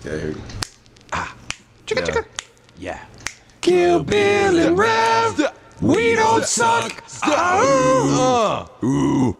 Yeah, here. Chicka, chicka. Yeah. Kill Bill and Rev. We don't suck. Ooh.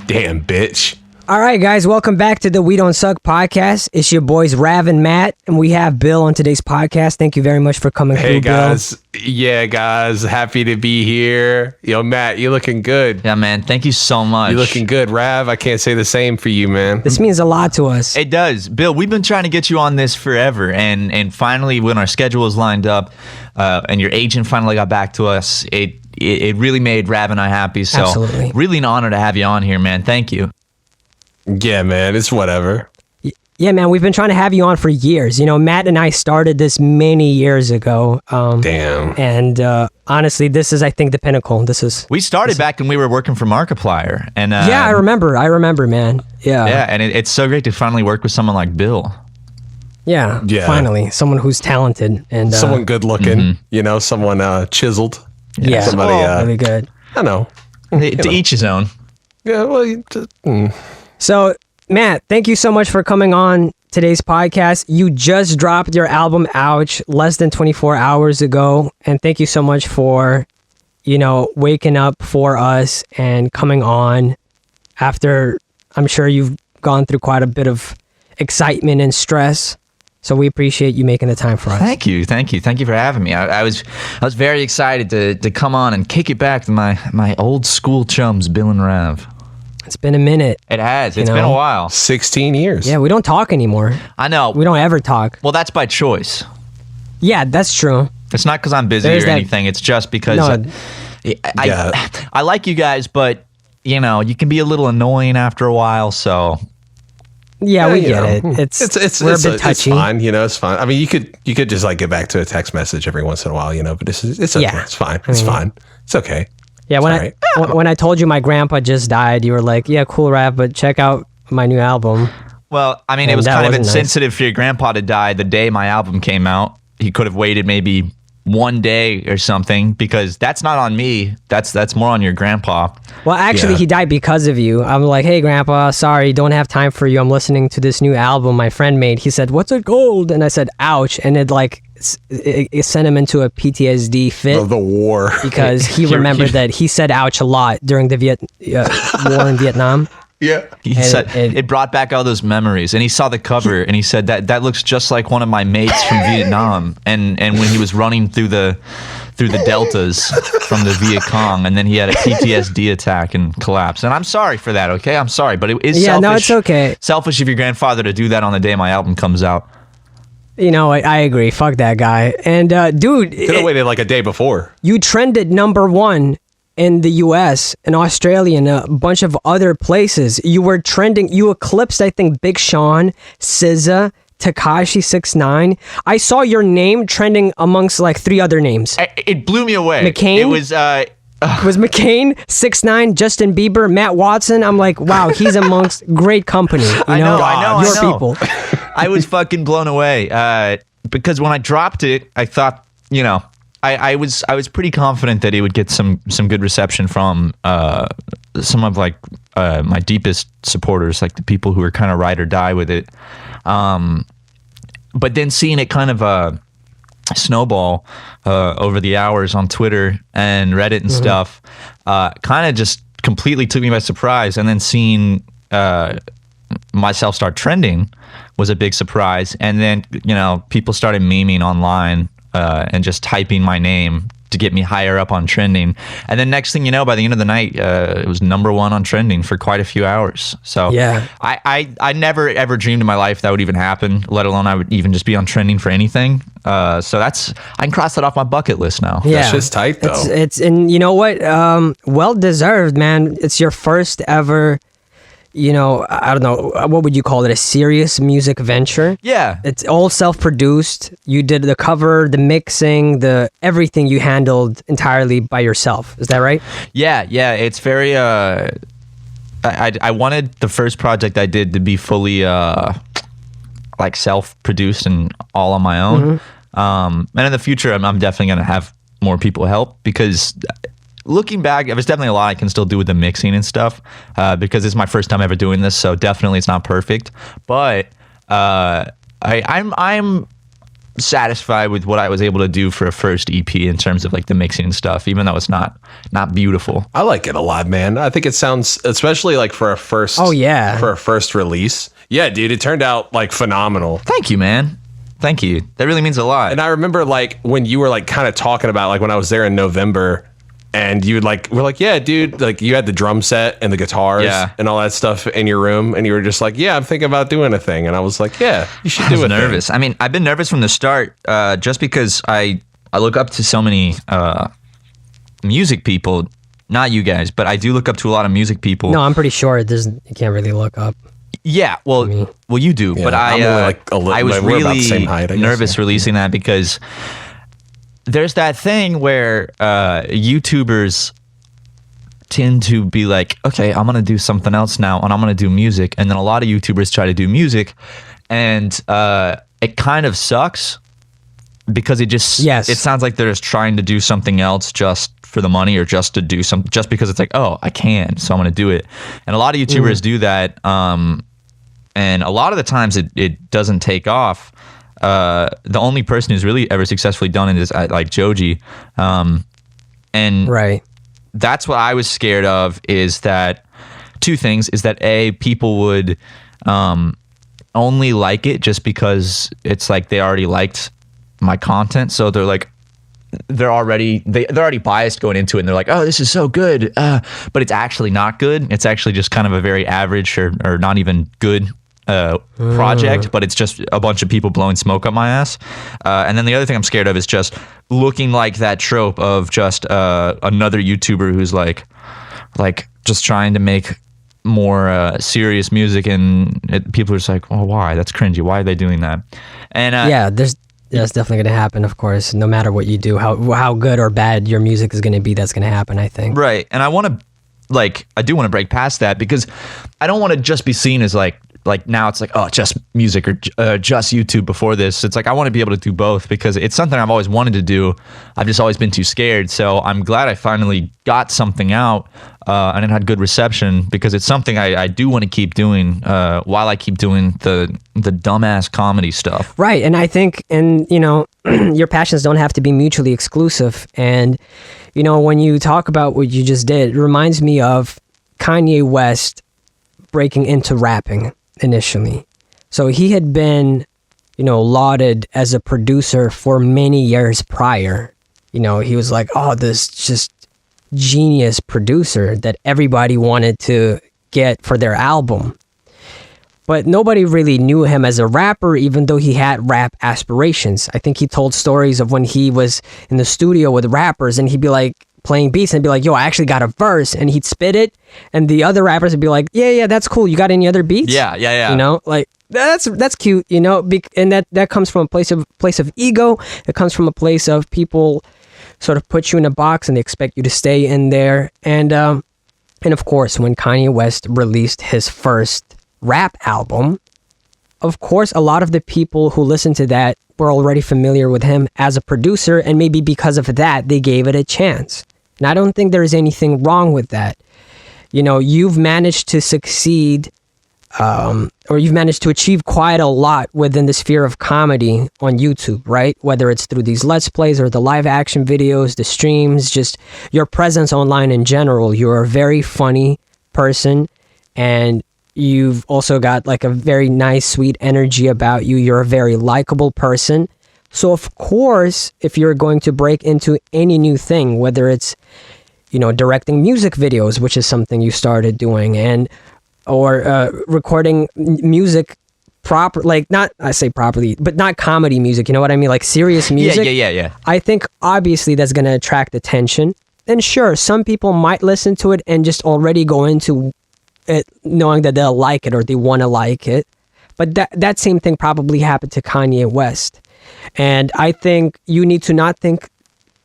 Damn, bitch. All right, guys, welcome back to the We Don't Suck podcast. It's your boys Rav and Matt, and we have Bill on today's podcast. Thank you very much for coming through, guys. Bill. Yeah, guys. Happy to be here. Yo, Matt, you're looking good. Yeah, man. Thank you so much. You're looking good. Rav, I can't say the same for you, man. This means a lot to us. It does. Bill, we've been trying to get you on this forever, and finally, when our schedule was lined up, and your agent finally got back to us, it really made Rav and I happy. So, Absolutely. Really an honor to have you on here, man. Thank you. Yeah, man. It's whatever. Yeah, man, we've been trying to have you on for years. You know, Matt and I started this many years ago. Damn. And honestly, this is, I think, the pinnacle. We started back when we were working for Markiplier. And yeah, I remember, man. Yeah. Yeah, and it's so great to finally work with someone like Bill. Yeah, finally. Someone who's talented. And someone good looking, you know, someone chiseled. Yeah, somebody really good. I know. To each his own. Yeah, well, So, Matt, thank you so much for coming on today's podcast. You just dropped your album, Ouch, less than 24 hours ago. And thank you so much for, you know, waking up for us and coming on after I'm sure you've gone through quite a bit of excitement and stress. So we appreciate you making the time for us. Thank you for having me. I was very excited to come on and kick it back to my old school chums, Bill and Rav. It's been a minute. It has. It's been a while. 16 years. Yeah, we don't talk anymore. I know. We don't ever talk. Well, that's by choice. Yeah, that's true. It's not because I'm busy or anything. It's just because I like you guys, but you know, you can be a little annoying after a while. So yeah, we get it. We're a bit touchy. It's fine. You know, it's fine. I mean, you could just like get back to a text message every once in a while. You know, but it's okay. Yeah. It's fine. It's fine. It's okay. Yeah, when I told you my grandpa just died, you were like, "Yeah, cool, Rav, but check out my new album." Well, I mean, it was kind of insensitive for your grandpa to die the day my album came out. He could have waited maybe one day or something, because that's not on me. That's more on your grandpa. Well, actually, he died because of you. I'm like, "Hey, Grandpa, sorry, don't have time for you. I'm listening to this new album my friend made." He said, "What's it called?" And I said, "Ouch," and it sent him into a PTSD fit. The war. Because he remembered that he said ouch a lot during the war in Vietnam. Yeah. He said it brought back all those memories, and he saw the cover and he said that looks just like one of my mates from Vietnam, and when he was running through the deltas from the Viet Cong, and then he had a PTSD attack and collapsed. And I'm sorry for that, okay? I'm sorry, but it is selfish. No, it's okay. Selfish of your grandfather to do that on the day my album comes out. You know, I agree. Fuck that guy. And dude, could have waited like a day before. You trended #1 in the US and Australia and a bunch of other places. You were trending. You eclipsed, I think, Big Sean, SZA, Tekashi 6ix9ine. I saw your name trending amongst like 3 other names. It blew me away. McCain? It was was McCain, 6ix9ine, Justin Bieber, Matt Watson. I'm like, wow, he's amongst great company. I know. Your people. I was fucking blown away because when I dropped it, I thought, you know, I was pretty confident that it would get some good reception from some of like my deepest supporters, like the people who are kind of ride or die with it. But then seeing it kind of snowball over the hours on Twitter and Reddit and stuff, kind of just completely took me by surprise. And then seeing myself start trending was a big surprise. And then, you know, people started memeing online and just typing my name to get me higher up on trending. And then next thing you know, by the end of the night, it was #1 on trending for quite a few hours. So yeah, I never ever dreamed in my life that would even happen, let alone I would even just be on trending for anything. So I can cross that off my bucket list now. Yeah, that's just tight though. It's and you know what? Well deserved, man. It's your first ever, you know, I don't know, what would you call it? A serious music venture? Yeah. It's all self-produced. You did the cover, the mixing, everything you handled entirely by yourself. Is that right? Yeah. It's very, I wanted the first project I did to be fully, like self-produced and all on my own. And in the future, I'm definitely going to have more people help, because looking back, there's definitely a lot I can still do with the mixing and stuff, because it's my first time ever doing this, so definitely it's not perfect. But I'm satisfied with what I was able to do for a first EP in terms of like the mixing and stuff, even though it's not beautiful. I like it a lot, man. I think it sounds, especially like for a first. Oh yeah. For a first release. Yeah, dude, it turned out like phenomenal. Thank you, man. Thank you. That really means a lot. And I remember like when you were like kind of talking about like when I was there in November, and you would like, we're like, yeah, dude, like you had the drum set and the guitars and all that stuff in your room, and you were just like, yeah, I'm thinking about doing a thing. And I was like, yeah, you should do it. I was nervous. I mean, I've been nervous from the start, just because I look up to so many music people. Not you guys, but I do look up to a lot of music people. No, I'm pretty sure you can't really look up. Yeah, well, you do, but I was really nervous releasing that because there's that thing where YouTubers tend to be like, okay, I'm going to do something else now, and I'm going to do music. And then a lot of YouTubers try to do music, and it kind of sucks because it sounds like they're just trying to do something else just for the money, or just to do just because it's like, oh, I can, so I'm going to do it. And a lot of YouTubers do that. And a lot of the times it doesn't take off. The only person who's really ever successfully done it is like Joji. And right. That's what I was scared of, is that two things, is that people would only like it just because it's like they already liked my content. So they're like, they're already biased going into it, and they're like, oh, this is so good. But it's actually not good. It's actually just kind of a very average or not even good project, but it's just a bunch of people blowing smoke up my ass. And then the other thing I'm scared of is just looking like that trope of just another YouTuber who's like just trying to make more serious music, and people are just like, oh, why? That's cringy. Why are they doing that? And that's definitely going to happen, of course. No matter what you do, how good or bad your music is going to be, that's going to happen, I think. Right. And I do want to break past that, because I don't want to just be seen as like now it's like, oh, just music or just YouTube. Before this, it's like I want to be able to do both, because it's something I've always wanted to do. I've just always been too scared. So I'm glad I finally got something out, and it had good reception, because it's something I do want to keep doing while I keep doing the dumbass comedy stuff. Right. And I think, your passions don't have to be mutually exclusive. And, when you talk about what you just did, it reminds me of Kanye West breaking into rapping initially. So he had been, lauded as a producer for many years prior. He was like, oh, this just genius producer that everybody wanted to get for their album. But nobody really knew him as a rapper, even though he had rap aspirations. I think he told stories of when he was in the studio with rappers, and he'd be like playing beats and be like, yo, I actually got a verse, and he'd spit it, and the other rappers would be like, yeah, that's cool. You got any other beats? Yeah. Like that's cute, and that comes from a place of ego. It comes from a place of people sort of put you in a box and they expect you to stay in there. And of course, when Kanye West released his first rap album, of course, a lot of the people who listened to that were already familiar with him as a producer, and maybe because of that, they gave it a chance. And I don't think there's anything wrong with that. You've managed to succeed, or you've managed to achieve quite a lot within the sphere of comedy on YouTube, right? Whether it's through these Let's Plays or the live action videos, the streams, just your presence online in general. You're a very funny person, and you've also got like a very nice, sweet energy about you. You're a very likable person. So of course, if you're going to break into any new thing, whether it's, directing music videos, which is something you started doing, or recording music I say properly, but not comedy music, you know what I mean? Like serious music. Yeah. I think obviously that's going to attract attention. And sure, some people might listen to it and just already go into it knowing that they'll like it or they want to like it. But that same thing probably happened to Kanye West. And I think you need to not think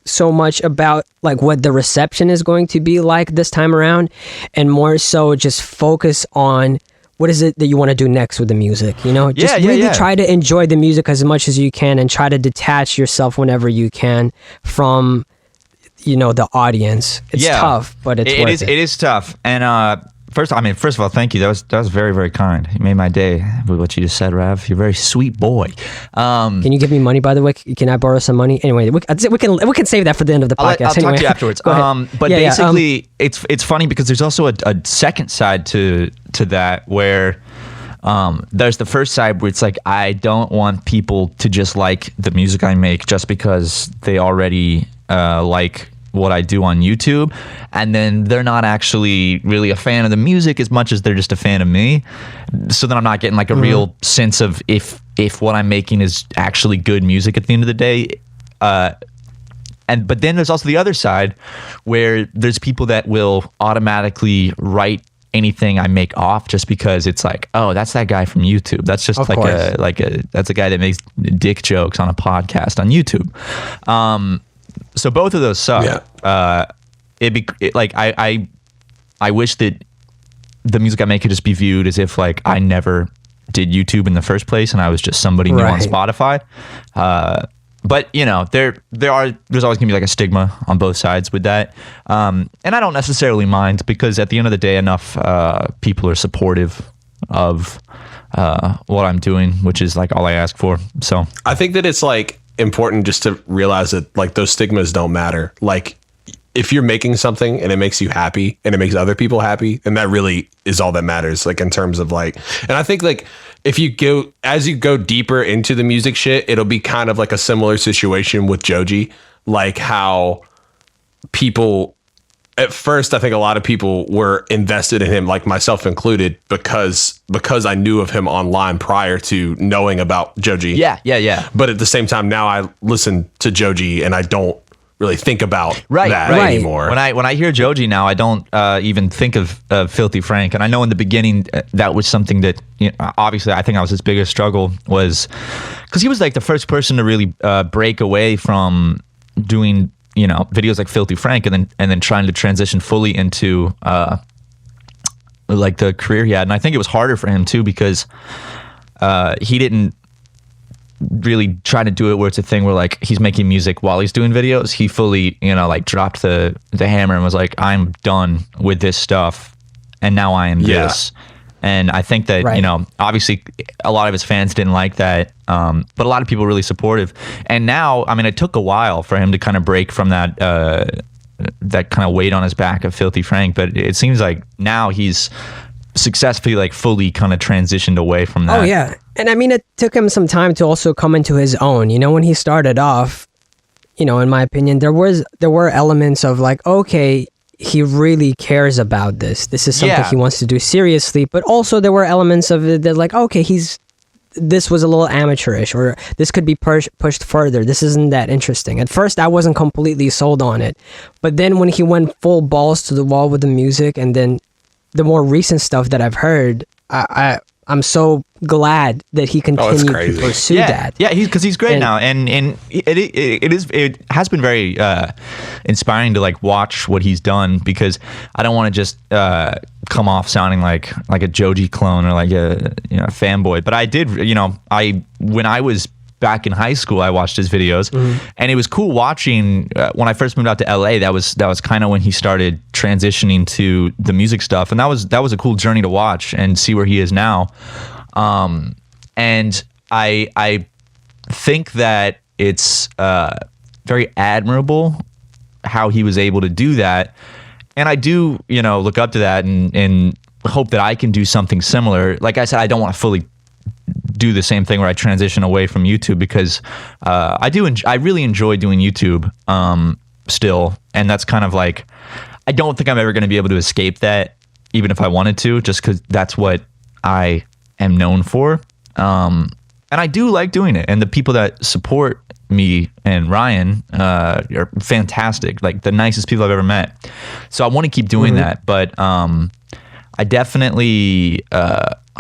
so much about like what the reception is going to be like this time around, and more so just focus on what is it that you want to do next with the music, just really try to enjoy the music as much as you can, and try to detach yourself whenever you can from the audience. It's tough, but it's worth it. It is tough. And first of all, thank you. That was very, very kind. You made my day with what you just said, Rav. You're a very sweet boy. Can you give me money, by the way? Can I borrow some money? Anyway, we can save that for the end of the podcast. I'll talk to you afterwards. But basically, it's funny because there's also a second side to that where there's the first side where it's like, I don't want people to just like the music I make just because they already like what I do on YouTube, and then they're not actually really a fan of the music as much as they're just a fan of me. So then I'm not getting like a real sense of if what I'm making is actually good music at the end of the day. But then there's also the other side where there's people that will automatically write anything I make off just because it's like, oh, that's that guy from YouTube. That's just that's a guy that makes dick jokes on a podcast on YouTube. So both of those suck. Yeah. I wish that the music I make could just be viewed as if like I never did YouTube in the first place and I was just somebody new on Spotify. But there's always gonna be like a stigma on both sides with that. And I don't necessarily mind because at the end of the day, enough people are supportive of what I'm doing, which is like all I ask for. So I think that it's like important just to realize that like those stigmas don't matter. Like if you're making something and it makes you happy and it makes other people happy, and that really is all that matters, like in terms of like, and I think like if you go deeper into the music shit, it'll be kind of like a similar situation with Joji, like how people at first, I think a lot of people were invested in him, like myself included, because I knew of him online prior to knowing about Joji. Yeah. But at the same time, now I listen to Joji and I don't really think about that anymore. When I hear Joji now, I don't even think of Filthy Frank. And I know in the beginning that was something that obviously I think that was his biggest struggle, was because he was like the first person to really break away from doing videos like Filthy Frank and then trying to transition fully into like the career he had. And I think it was harder for him too because he didn't really try to do it where it's a thing where like he's making music while he's doing videos. He fully like dropped the hammer and was like, I'm done with this stuff and now I am this. And I think that, obviously a lot of his fans didn't like that. But a lot of people were really supportive. And now, I mean, it took a while for him to kind of break from that kind of weight on his back of Filthy Frank. But it seems like now he's successfully, like fully kind of transitioned away from that. Oh, yeah. And I mean, it took him some time to also come into his own. When he started off, in my opinion, there were elements of like, okay, he really cares about this. This is something he wants to do seriously. But also there were elements of it that like, okay, this was a little amateurish, or this could be pushed further. This isn't that interesting. At first, I wasn't completely sold on it. But then when he went full balls to the wall with the music, and then the more recent stuff that I've heard, I'm so glad that he continued to pursue that. Yeah, because he's great now, and it has been very inspiring to like watch what he's done, because I don't want to just come off sounding like a Joji clone or like a fanboy. But I did, when I was back in high school, I watched his videos, and it was cool watching when I first moved out to LA. That was kind of when he started transitioning to the music stuff, and that was a cool journey to watch and see where he is now. And I think that it's very admirable how he was able to do that, and I do look up to that and hope that I can do something similar. Like I said, I don't want to fully do the same thing where I transition away from YouTube, because I really enjoy doing YouTube still, and that's kind of like, I don't think I'm ever going to be able to escape that, even if I wanted to, just because that's what I am known for, and I do like doing it, and the people that support me and Ryan are fantastic, like the nicest people I've ever met. So I want to keep doing that, but I definitely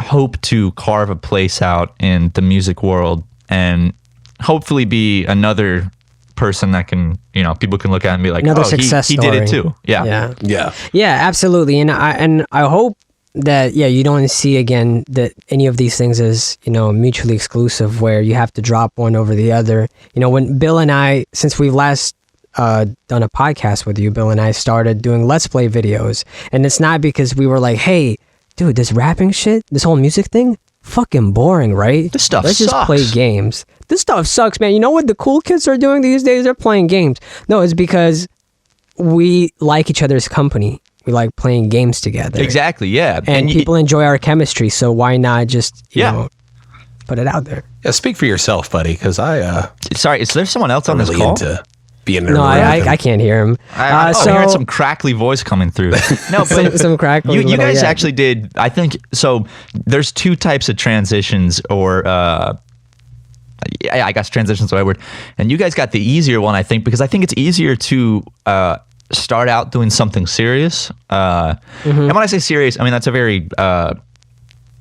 hope to carve a place out in the music world, and hopefully be another person that can, people can look at and be like, another success story. He did it too. Yeah, absolutely. And I hope that you don't see again that any of these things is mutually exclusive, where you have to drop one over the other. When Bill and I, since we last done a podcast with you, Bill, and I started doing Let's Play videos. And it's not because we were like, hey, dude, this rapping shit, this whole music thing, fucking boring, right? This stuff Let's sucks. just play games. This stuff sucks, man. You know what the cool kids are doing these days? They're playing games. No, it's because we like each other's company. We like playing games together. Exactly, yeah. And people enjoy our chemistry, so why not just, you know, put it out there? Yeah, speak for yourself, buddy, because Sorry, is there someone else on this really call? into being in a No, room with him. I can't hear him. I'm hearing some crackly voice coming through. No, but some crackly. you guys yeah. actually did, I think, so there's two types of transitions, or I guess transitions is the right word. And you guys got the easier one, I think, because I think it's easier to start out doing something serious. And when I say serious, I mean, that's a very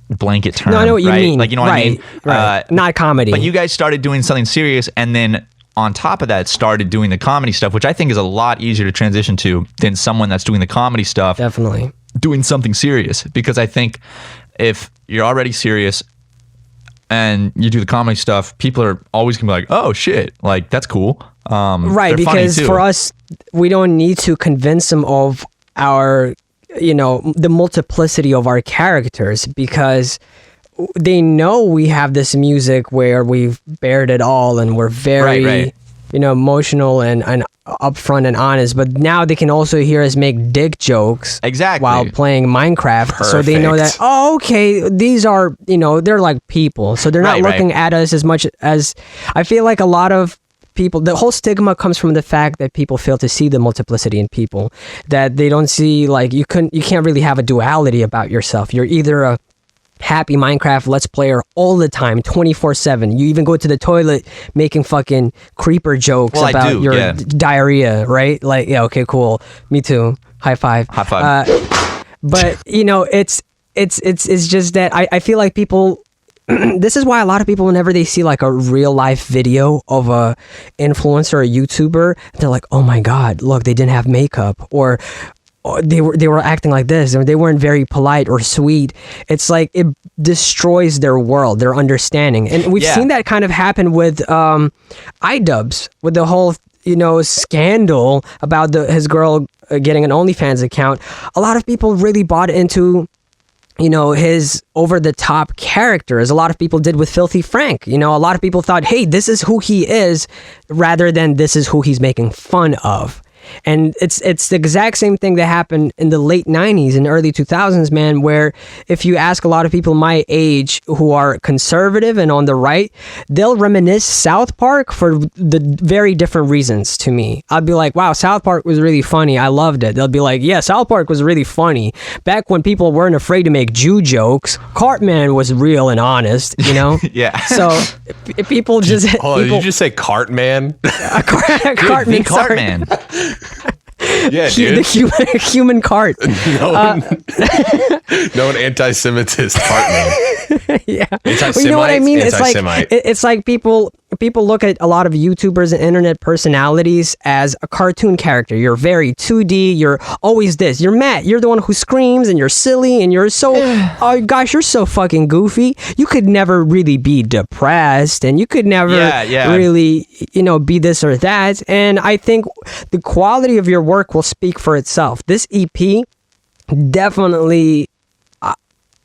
blanket term. No, I know what you right? mean. Like, you know what I mean? Right. Not comedy. But you guys started doing something serious, and then on top of that started doing the comedy stuff, which I think is a lot easier to transition to than someone that's doing the comedy stuff Definitely. doing something serious. Because I think if you're already serious and you do the comedy stuff, people are always gonna be like, oh shit, like that's cool. Right, they're funny because too. for us, we don't need to convince them of our, you know, the multiplicity of our characters, because they know we have this music where we've bared it all and we're very, Right. you know, emotional and upfront and honest. But now they can also hear us make dick jokes Exactly. while playing Minecraft. So they know that, Perfect. oh, okay, these are, you know, they're like people. So they're not Right, looking at us as much as, I feel like a lot of people, the whole stigma comes from the fact that people fail to see the multiplicity in people, that they don't see, like, you can't really have a duality about yourself. You're either a happy Minecraft Let's Player all the time, 24/7. You even go to the toilet making fucking creeper jokes Well, I about do, your yeah. diarrhea, right? Like, yeah, okay, cool. Me too. High five. High five. But you know, it's just that I feel like people. This is why a lot of people, whenever they see like a real life video of a influencer or a YouTuber, they're like, "Oh my god, look, they didn't have makeup," or they were acting like this, or they weren't very polite or sweet. It's like it destroys their world, their understanding, and we've seen that kind of happen with iDubbbz, with the whole, you know, scandal about his girl getting an OnlyFans account. A lot of people really bought into, you know, his over-the-top character, as a lot of people did with Filthy Frank. You know, a lot of people thought, hey, this is who he is, rather than this is who he's making fun of. And it's the exact same thing that happened in the late 90s and early 2000s, man, where if you ask a lot of people my age who are conservative and on the right, they'll reminisce South Park for the very different reasons to me. I'd be like, wow, South Park was really funny. I loved it. They'll be like, yeah, South Park was really funny. Back when people weren't afraid to make Jew jokes, Cartman was real and honest, you know? Yeah. So if people just... Hold on, did you just say Cartman? Cartman, sorry. Cartman. Yeah, The dude. human cart. No one anti-Semitist Cartman. Yeah. Anti-Semite, You know what I mean? anti-Semite. It's like people look at a lot of YouTubers and internet personalities as a cartoon character. You're very 2D. You're always this. You're Matt. You're the one who screams and you're silly and you're so, oh gosh, you're so fucking goofy. You could never really be depressed and you could never really, you know, be this or that. And I think the quality of your work will speak for itself. This EP definitely,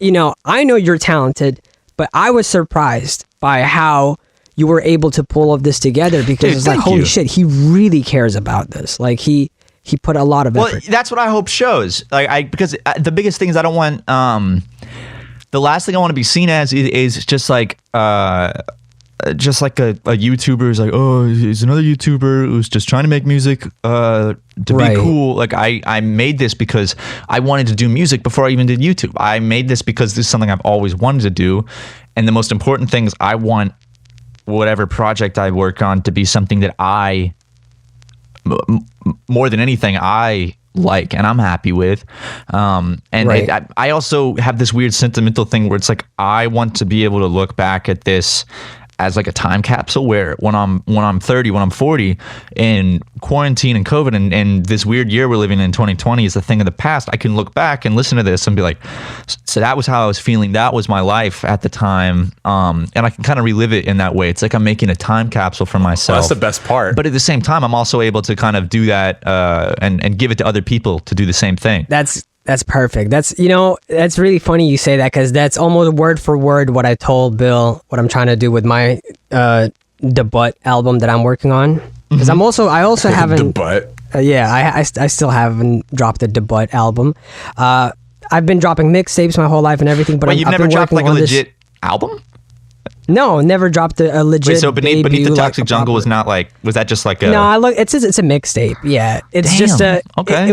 you know, I know you're talented, but I was surprised by how you were able to pull all of this together, because Dude, it's like, holy shit, he really cares about this. Like he put a lot of effort. Well, that's what I hope shows. Like because the biggest thing is I don't want the last thing I want to be seen as is just like a YouTuber is like, oh, he's another YouTuber who's just trying to make music to be cool. Like I made this because I wanted to do music before I even did YouTube. I made this because this is something I've always wanted to do, and the most important thing is I want whatever project I work on to be something that I more than anything I like and I'm happy with. I also have this weird sentimental thing where it's like I want to be able to look back at this as like a time capsule where when I'm 30, when I'm 40, and quarantine and COVID and this weird year we're living in 2020 is a thing of the past, I can look back and listen to this and be like, so that was how I was feeling. That was my life at the time. And I can kind of relive it in that way. It's like I'm making a time capsule for myself. Well, that's the best part. But at the same time, I'm also able to kind of do that and give it to other people to do the same thing. That's perfect. That's really funny you say that, because that's almost word for word what I told Bill, what I'm trying to do with my debut album that I'm working on. Because I also haven't debut. I still haven't dropped a debut album. I've been dropping mixtapes my whole life and everything, but you've never dropped like a legit album? No, never dropped a legit. Wait, so beneath debut, the Toxic like, Jungle was not like, was that just like a? No, it's a mixtape. Yeah, it's Damn, just okay.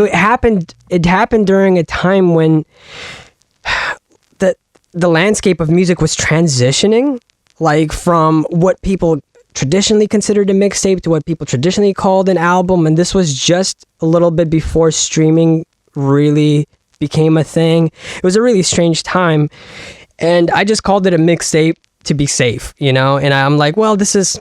It happened during a time when the landscape of music was transitioning, like from what people traditionally considered a mixtape to what people traditionally called an album, and this was just a little bit before streaming really became a thing. It was a really strange time, and I just called it a mixtape to be safe, and I'm like, well, this is,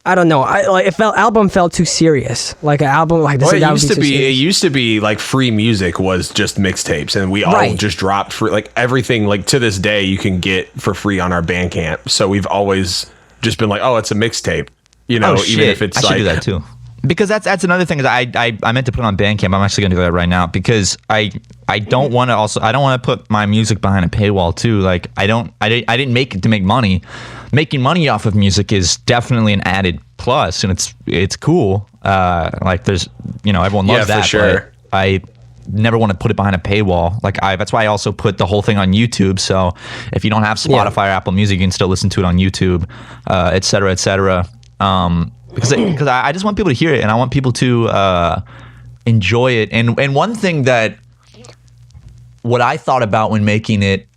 I don't know, album felt too serious, like an album like this. Well, it used to be like free music was just mixtapes, and we all just dropped free, like everything, like to this day you can get for free on our bandcamp. So we've always just been like, oh, it's a mixtape, even if it's I should do that too. Because that's another thing is I meant to put on Bandcamp. I'm actually gonna do that right now because I don't want to put my music behind a paywall too. Like I didn't make it to make money. Making money off of music is definitely an added plus, and it's cool. Like there's everyone loves that. For sure. But I never want to put it behind a paywall. Like that's why I also put the whole thing on YouTube. So if you don't have Spotify or Apple Music, you can still listen to it on YouTube, et cetera, et cetera. Because I just want people to hear it, and I want people to enjoy it. And one thing that what I thought about when making it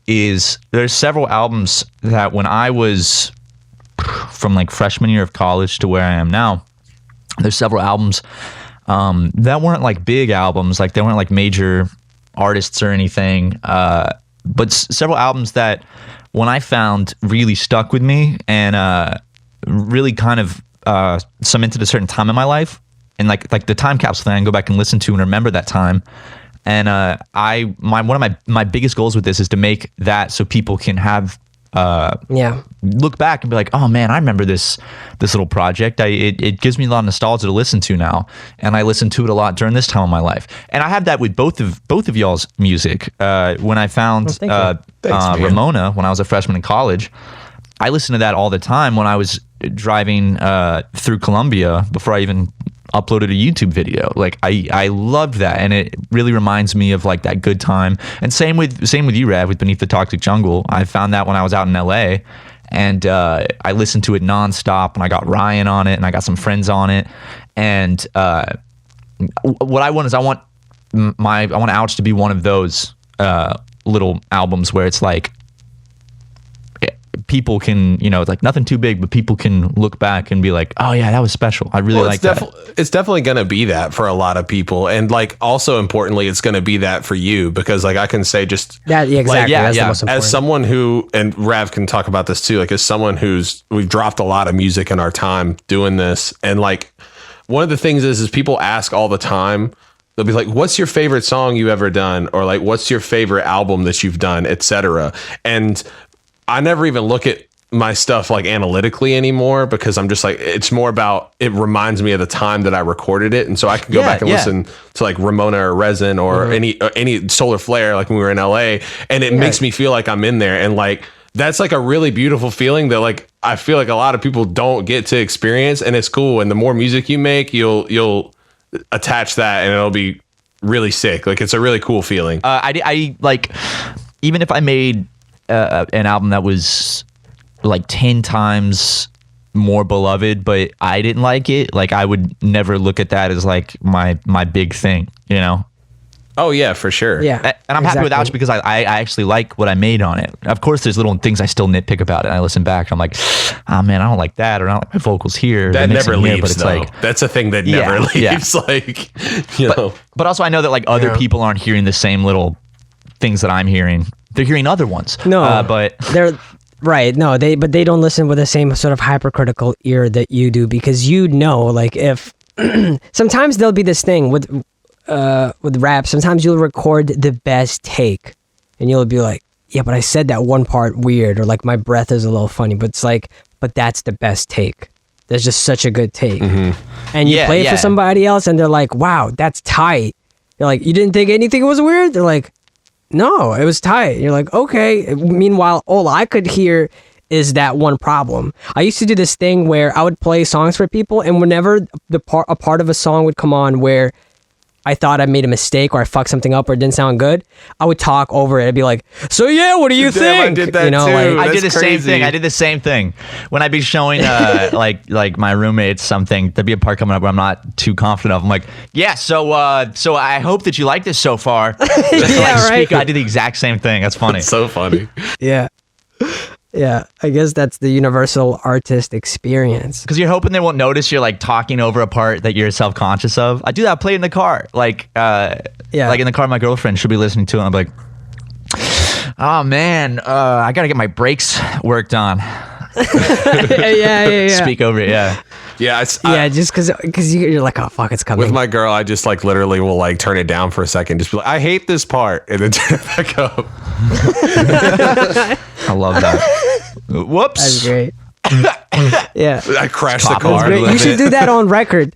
is there's several albums that when I was from like freshman year of college to where I am now, there's several albums that weren't like big albums, like they weren't like major artists or anything, but several albums that when I found really stuck with me and really kind of cemented a certain time in my life, and like the time capsule thing I can go back and listen to and remember that time. And one of my biggest goals with this is to make that so people can have look back and be like, oh man, I remember this little project. It gives me a lot of nostalgia to listen to now, and I listened to it a lot during this time of my life. And I have that with both of y'all's music. When I found Ramona when I was a freshman in college, I listened to that all the time when I was driving through Colombia before I even uploaded a YouTube video. Like I loved that, and it really reminds me of like that good time. And same with you, Rav, with Beneath the Toxic Jungle. I found that when I was out in LA, and I listened to it nonstop, and I got Ryan on it, and I got some friends on it. And what I want is I want Ouch to be one of those little albums where it's like people can, it's like nothing too big, but people can look back and be like, oh yeah, that was special. I really like that. It's definitely going to be that for a lot of people. And like also importantly, it's going to be that for you, because like I can say just that, exactly. That's the most important. As someone who, and Rav can talk about this too, like as someone we've dropped a lot of music in our time doing this. And like one of the things is people ask all the time, they'll be like, what's your favorite song you ever done? Or like, what's your favorite album that you've done, etc. And I never even look at my stuff like analytically anymore, because I'm just like, it's more about, it reminds me of the time that I recorded it. And so I can go back and listen to like Ramona or Resin or any Solar Flare, like when we were in LA, and it makes me feel like I'm in there. And like, that's like a really beautiful feeling that like, I feel like a lot of people don't get to experience, and it's cool. And the more music you make, you'll attach that, and it'll be really sick. Like, it's a really cool feeling. I like, even if I made an album that was like 10 times more beloved, but I didn't like it, like I would never look at that as like my big thing, Oh yeah, for sure. Yeah, and I'm happy with Ouch because I actually like what I made on it. Of course, there's little things I still nitpick about it, and I listen back, I'm like, oh man, I don't like that, or I don't like my vocals here. That never leaves, here, but it's though. like, that's a thing that never leaves. Like, but also I know that like other people aren't hearing the same little things that I'm hearing. They're hearing other ones. No, but Right. No, but they don't listen with the same sort of hypercritical ear that you do, because like if sometimes there'll be this thing with rap. Sometimes you'll record the best take, and you'll be like, yeah, but I said that one part weird, or like my breath is a little funny, but it's like, but that's the best take. That's just such a good take. And you play it for somebody else, and they're like, wow, that's tight. You're like, you didn't think anything was weird? They're like, no, it was tight. You're like, okay. Meanwhile, all I could hear is that one problem. I used to do this thing where I would play songs for people, and whenever a part of a song would come on where I thought I made a mistake or I fucked something up or it didn't sound good, I would talk over it. I'd be like, so yeah, what do you think? I did that too. I did the same thing. I did the same thing. When I'd be showing like my roommates something, there'd be a part coming up where I'm not too confident of. I'm like, yeah, so I hope that you like this so far. Right. I did the exact same thing. That's funny. It's so funny. Yeah. Yeah, I guess that's the universal artist experience. Because you're hoping they won't notice you're like talking over a part that you're self-conscious of. I do that. I play in the car. Like in the car, my girlfriend, she'll be listening to it. And I'm like, oh man, I got to get my brakes worked on. Yeah. Speak over it, yeah. Yeah, just because you're like, oh fuck, it's coming. With my girl, I just like literally will like turn it down for a second, just be like, I hate this part, and then turn it back up. I love that. Whoops. That's great. Yeah, I crashed the car. you should do that on record.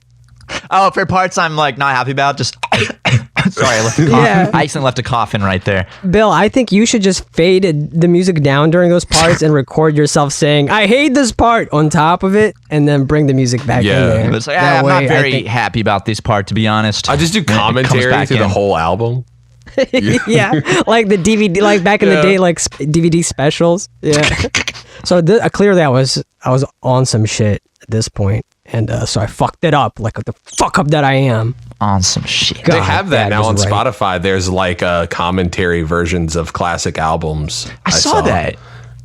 Oh, for parts I'm like not happy about, just sorry, I left a cough. Yeah. I accidentally left a cough in right there. Bill, I think you should just fade the music down during those parts and record yourself saying, I hate this part on top of it, and then bring the music back in there. But it's like, I'm not very happy about this part, to be honest. I just do commentary through the whole album. Yeah, like the DVD, like back in the day, like DVD specials. Yeah. So clearly I was on some shit at this point, and so I fucked it up like the fuck up that I am. On some shit. They have that now on Spotify. There's like commentary versions of classic albums. I saw that.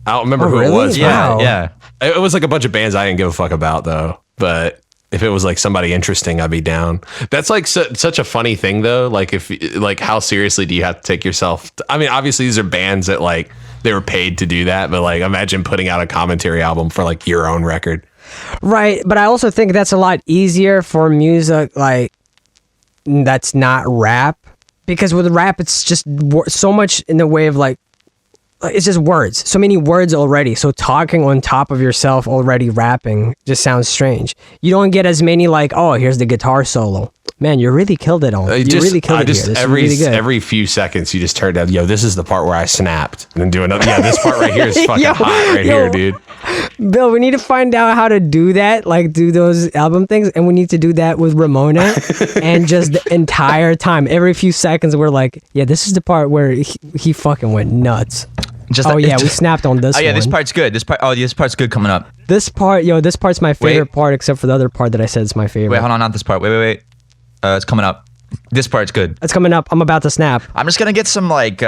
I don't remember who really? it was. Wow. Yeah. It was like a bunch of bands I didn't give a fuck about though. But if it was like somebody interesting, I'd be down. That's like such a funny thing though. Like how seriously do you have to take yourself? I mean, obviously these are bands that like they were paid to do that, but like imagine putting out a commentary album for like your own record. Right, but I also think that's a lot easier for music like that's not rap, because with rap it's just so much in the way of like it's just words, so many words already, so talking on top of yourself already rapping just sounds strange. You don't get as many like, oh, here's the guitar solo. Man, you really killed it on. Really killed it here. This is really good. Every few seconds, you just turn down. Yo, this is the part where I snapped, and then do another. Yeah, this part right here is fucking hot here, dude. Bill, we need to find out how to do that, like do those album things, and we need to do that with Ramona, and just the entire time, every few seconds, we're like, yeah, this is the part where he fucking went nuts. We snapped on this. Oh yeah, one. this part's good. This part's good coming up. This part's my favorite part, except for the other part that I said is my favorite. Wait, hold on, not this part. Wait. It's coming up. This part's good. It's coming up. I'm about to snap. I'm just gonna get some like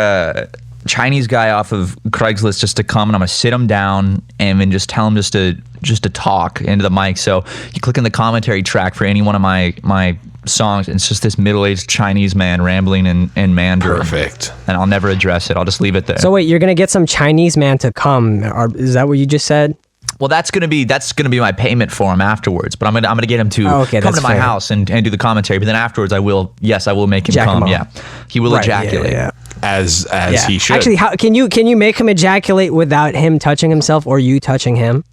Chinese guy off of Craigslist just to come, and I'm gonna sit him down and then just tell him just to talk into the mic. So you click in the commentary track for any one of my songs, and it's just this middle-aged Chinese man rambling in Mandarin. Perfect. And I'll never address it. I'll just leave it there. So wait, you're gonna get some Chinese man to come, or is that what you just said? Well, that's gonna be my payment for him afterwards. But I'm gonna get him to come to my house and do the commentary. But then afterwards, I will make him come. Yeah, he will ejaculate. Yeah. As he should. Actually, how can you make him ejaculate without him touching himself or you touching him?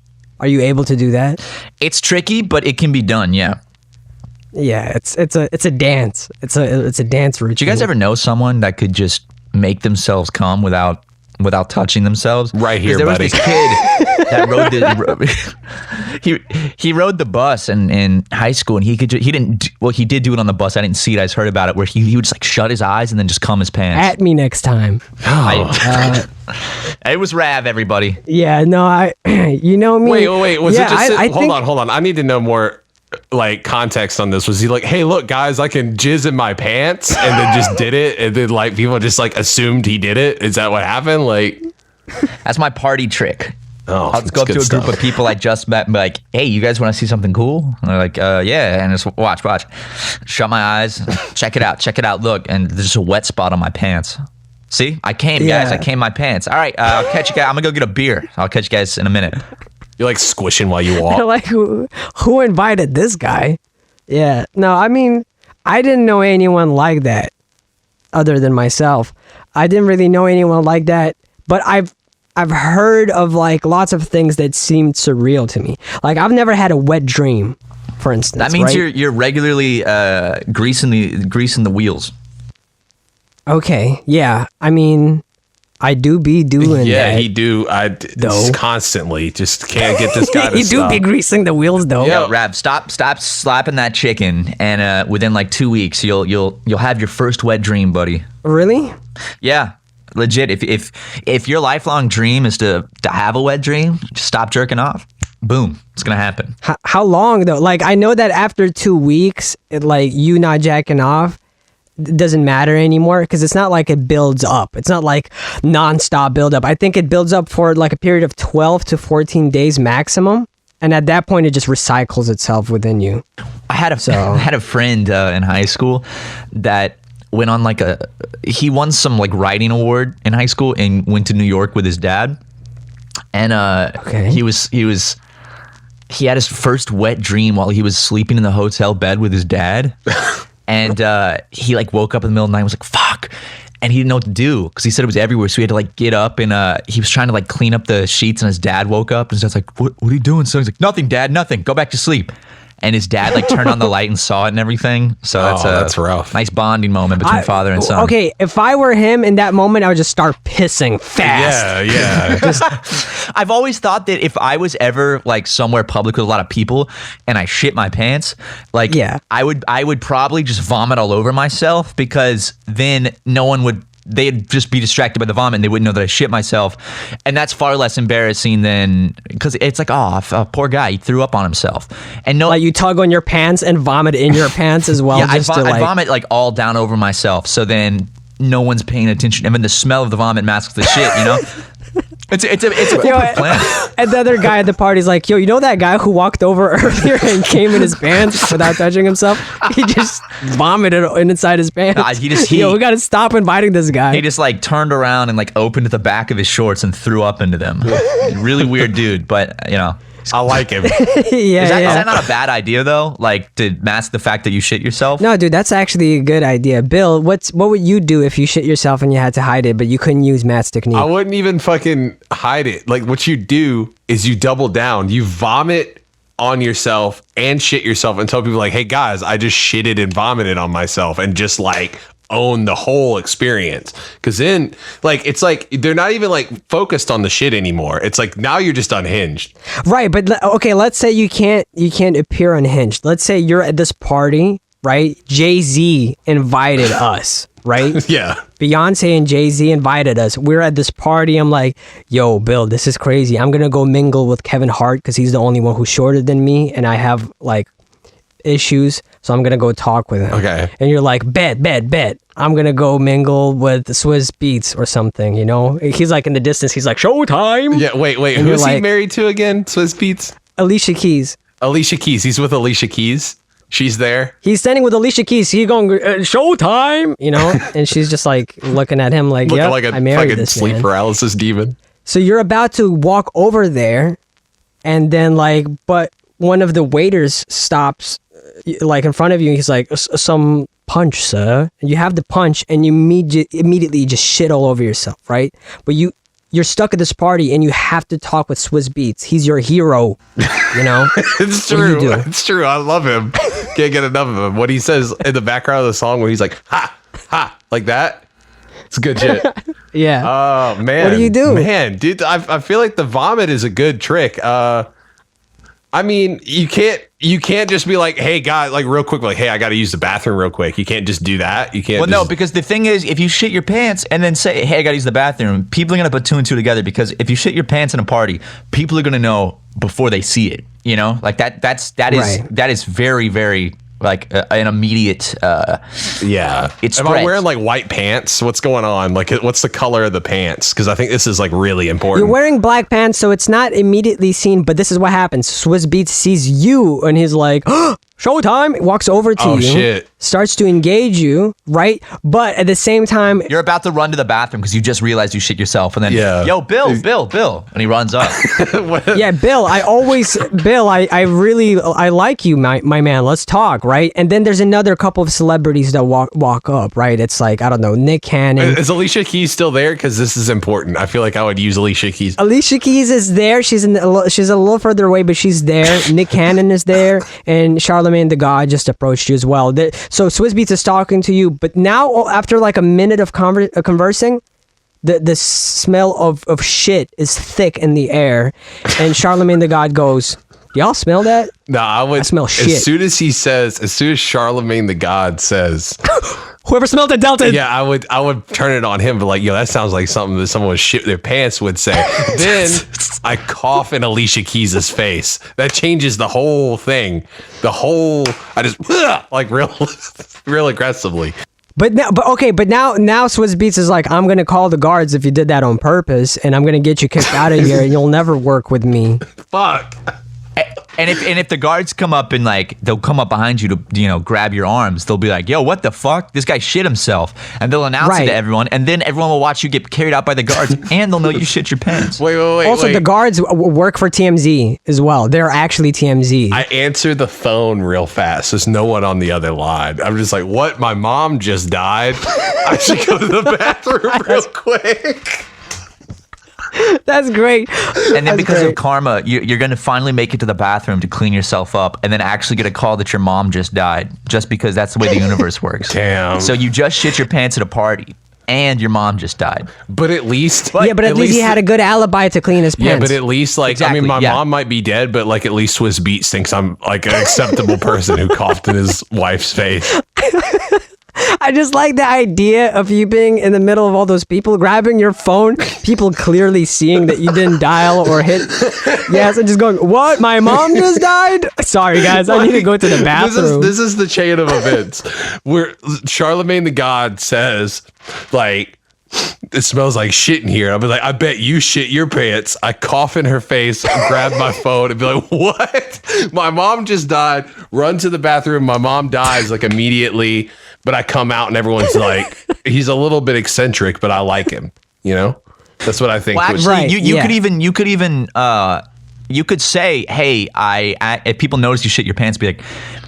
Are you able to do that? It's tricky, but it can be done. Yeah. Yeah, it's a dance. It's a dance routine. Did you guys ever know someone that could just make themselves come without touching themselves? Right here, there buddy. Was this kid that he rode the bus in high school, and he did do it on the bus. I didn't see it. I just heard about it, where he would just like shut his eyes and then just cum his pants. At me next time. It was Rav, everybody. Yeah, no, you know me. Wait. Was it just? Hold on. I need to know more. Like context on this. Was he like, hey, look guys, I can jizz in my pants, and then just did it, and then like people just like assumed he did it? Is that what happened? Like, that's my party trick. Oh, I'll just go up to a group of people I just met and be like, hey, you guys want to see something cool? And they're like, yeah. And just watch. Shut my eyes. Check it out. Look. And there's just a wet spot on my pants. See, I came, guys. I came my pants. All right, I'll catch you guys. I'm gonna go get a beer. I'll catch you guys in a minute. You're like squishing while you walk. Like, who invited this guy? Yeah. No, I mean, I didn't know anyone like that other than myself. I didn't really know anyone like that, but I've heard of like lots of things that seemed surreal to me. Like, I've never had a wet dream, for instance. That means right? you're regularly greasing the wheels. Okay. Yeah. I mean, I do be doing that. Yeah, he do. Just constantly. Just can't get this guy to He stop. do be greasing the wheels, though. Yo, Rab, stop slapping that chicken, and within like 2 weeks, you'll have your first wet dream, buddy. Really? Yeah, legit. If your lifelong dream is to have a wet dream, just stop jerking off. Boom, it's gonna happen. How long though? Like, I know that after 2 weeks, like you not jacking off doesn't matter anymore because it's not like it builds up. It's not like nonstop build up. I think it builds up for like a period of 12 to 14 days maximum. And at that point, it just recycles itself within you. I had a friend in high school that went on like he won some like writing award in high school and went to New York with his dad. And he had his first wet dream while he was sleeping in the hotel bed with his dad. And he like woke up in the middle of the night and was like, fuck. And he didn't know what to do because he said it was everywhere. So he had to like get up and he was trying to like clean up the sheets and his dad woke up and so I was like, what are you doing? So he's like, nothing, Dad, nothing. Go back to sleep. And his dad like turned on the light and saw it and everything. So that's rough. Nice bonding moment between father and son. Okay, if I were him in that moment, I would just start pissing fast. Yeah. I've always thought that if I was ever like somewhere public with a lot of people and I shit my pants, like I would probably just vomit all over myself because then they'd just be distracted by the vomit and they wouldn't know that I shit myself. And that's far less embarrassing than, because it's like, oh, poor guy, he threw up on himself. And no, like you tug on your pants and vomit in your pants as well. Yeah, I vomit like all down over myself. So then no one's paying attention. I mean, the smell of the vomit masks the shit, you know? It's a foolproof plan. And the other guy at the party's like, yo, you know that guy who walked over earlier and came in his pants without touching himself? He just vomited inside his pants. Yo, we gotta stop inviting this guy. He just like turned around and like opened the back of his shorts and threw up into them. Really weird dude, but you know. I like him. Is that not a bad idea though? Like to mask the fact that you shit yourself? No, dude, that's actually a good idea. Bill, what would you do if you shit yourself and you had to hide it, but you couldn't use Matt's technique? I wouldn't even fucking hide it. Like what you do is you double down. You vomit on yourself and shit yourself and tell people like, hey guys, I just shitted and vomited on myself and just like own the whole experience. Because then like it's like they're not even like focused on the shit anymore. It's like now you're just unhinged. Right, but okay, let's say you can't appear unhinged. Let's say you're at this party, right? Jay-Z invited us, right? Yeah. Beyonce and Jay-Z invited us. We're at this party. I'm like, yo, Bill, this is crazy. I'm gonna go mingle with Kevin Hart because he's the only one who's shorter than me and I have like issues, so I'm gonna go talk with him. Okay. And you're like, bet. I'm gonna go mingle with the Swiss Beats or something, you know? He's like in the distance, he's like, showtime. Yeah, wait. And Who's he married to again? Swiss Beats? Alicia Keys. Alicia Keys. He's with Alicia Keys. She's there. He's standing with Alicia Keys. He's going, showtime, you know? And she's just like looking at him like, yeah, I married this sleep man. paralysis demon. So you're about to walk over there and then like, but one of the waiters stops like in front of you. He's like, some punch, sir. And you have the punch and you immediately just shit all over yourself, right? But you're stuck at this party and you have to talk with Swiss Beats. He's your hero, you know? It's true. It's true. I love him. Can't get enough of him. What he says in the background of the song when he's like, ha, ha, like that. It's good shit. Yeah. Oh, man. What do you do? Man, dude, I feel like the vomit is a good trick. I mean, you can't just be like, hey, guy, like real quick, like, hey, I got to use the bathroom real quick. You can't just do that. You can't. Well, no, because the thing is, if you shit your pants and then say, hey, I got to use the bathroom, people are going to put two and two together because if you shit your pants in a party, people are going to know before they see it, you know, like that is very, very like an immediate yeah. It's am I wearing like white pants? What's going on? Like what's the color of the pants? Because I think this is like really important. You're wearing black pants, so it's not immediately seen, but this is what happens. Swiss Beats sees you and he's like, oh, showtime, walks over to you. Shit. starts to engage you, right? But at the same time, You're about to run to the bathroom because you just realized you shit yourself, and then yo, Bill, and he runs up. yeah, Bill, I like you, my man. Let's talk, right? And then there's another couple of celebrities that walk up, right? It's like, I don't know, Nick Cannon. Is Alicia Keys still there? Because this is important. I feel like I would use Alicia Keys. Alicia Keys is there. She's a little further away, but she's there. Nick Cannon is there, and Charlemagne the God just approached you as well. So Swizz Beatz is talking to you, but now after like a minute of conversing, the smell of shit is thick in the air, and Charlemagne the God goes, "Y'all smell that?" No, I smell shit. As soon as Charlemagne the God says, "Whoever smelled the Delta," yeah, I would turn it on him, but like, yo, that sounds like something that someone with shit their pants would say. Then I cough in Alicia Keys' face. That changes the whole thing. I just like real aggressively. But now Swizz Beatz is like, I'm gonna call the guards if you did that on purpose, and I'm gonna get you kicked out of here, and you'll never work with me. Fuck. And if the guards come up and like they'll come up behind you to grab your arms, they'll be like, "Yo, what the fuck? This guy shit himself," and they'll announce it to everyone, and then everyone will watch you get carried out by the guards, and they'll know you shit your pants. Wait. Also, the guards work for TMZ as well. They're actually TMZ. I answer the phone real fast. There's no one on the other line. I'm just like, what? My mom just died. I should go to the bathroom real quick. That's great. And then because of karma, you're going to finally make it to the bathroom to clean yourself up, and then actually get a call that your mom just died, just because that's the way the universe works. Damn. So you just shit your pants at a party, and your mom just died. But at least... at least he had a good alibi to clean his pants. Yeah, but at least, like, Exactly, I mean, my mom might be dead, but, like, at least Swizz Beatz thinks I'm, like, an acceptable person who coughed in his wife's face. I just like the idea of you being in the middle of all those people, grabbing your phone, people clearly seeing that you didn't dial or hit yes, and just going, "What? My mom just died? Sorry, guys, I need to go to the bathroom." This is the chain of events where Charlemagne the God says, like, "It smells like shit in here." I'll be like, "I bet you shit your pants." I cough in her face, grab my phone, and be like, "What? My mom just died." Run to the bathroom. My mom dies like immediately. But I come out and everyone's like, he's a little bit eccentric, but I like him. You know, that's what I think. Well, actually, you could say, "Hey, if people notice you shit your pants, be like,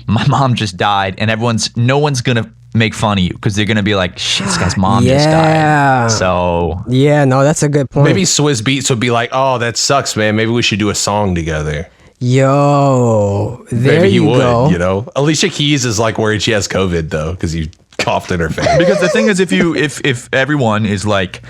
my mom just died," and no one's gonna make fun of you because they're gonna be like, "Shit, this guy's mom just died." So yeah, no, that's a good point. Maybe Swizz Beatz would be like, "Oh, that sucks, man. Maybe we should do a song together." Yo, there Maybe you go. You know, Alicia Keys is like worried she has COVID though because you coughed in her face. Because the thing is, if everyone is like,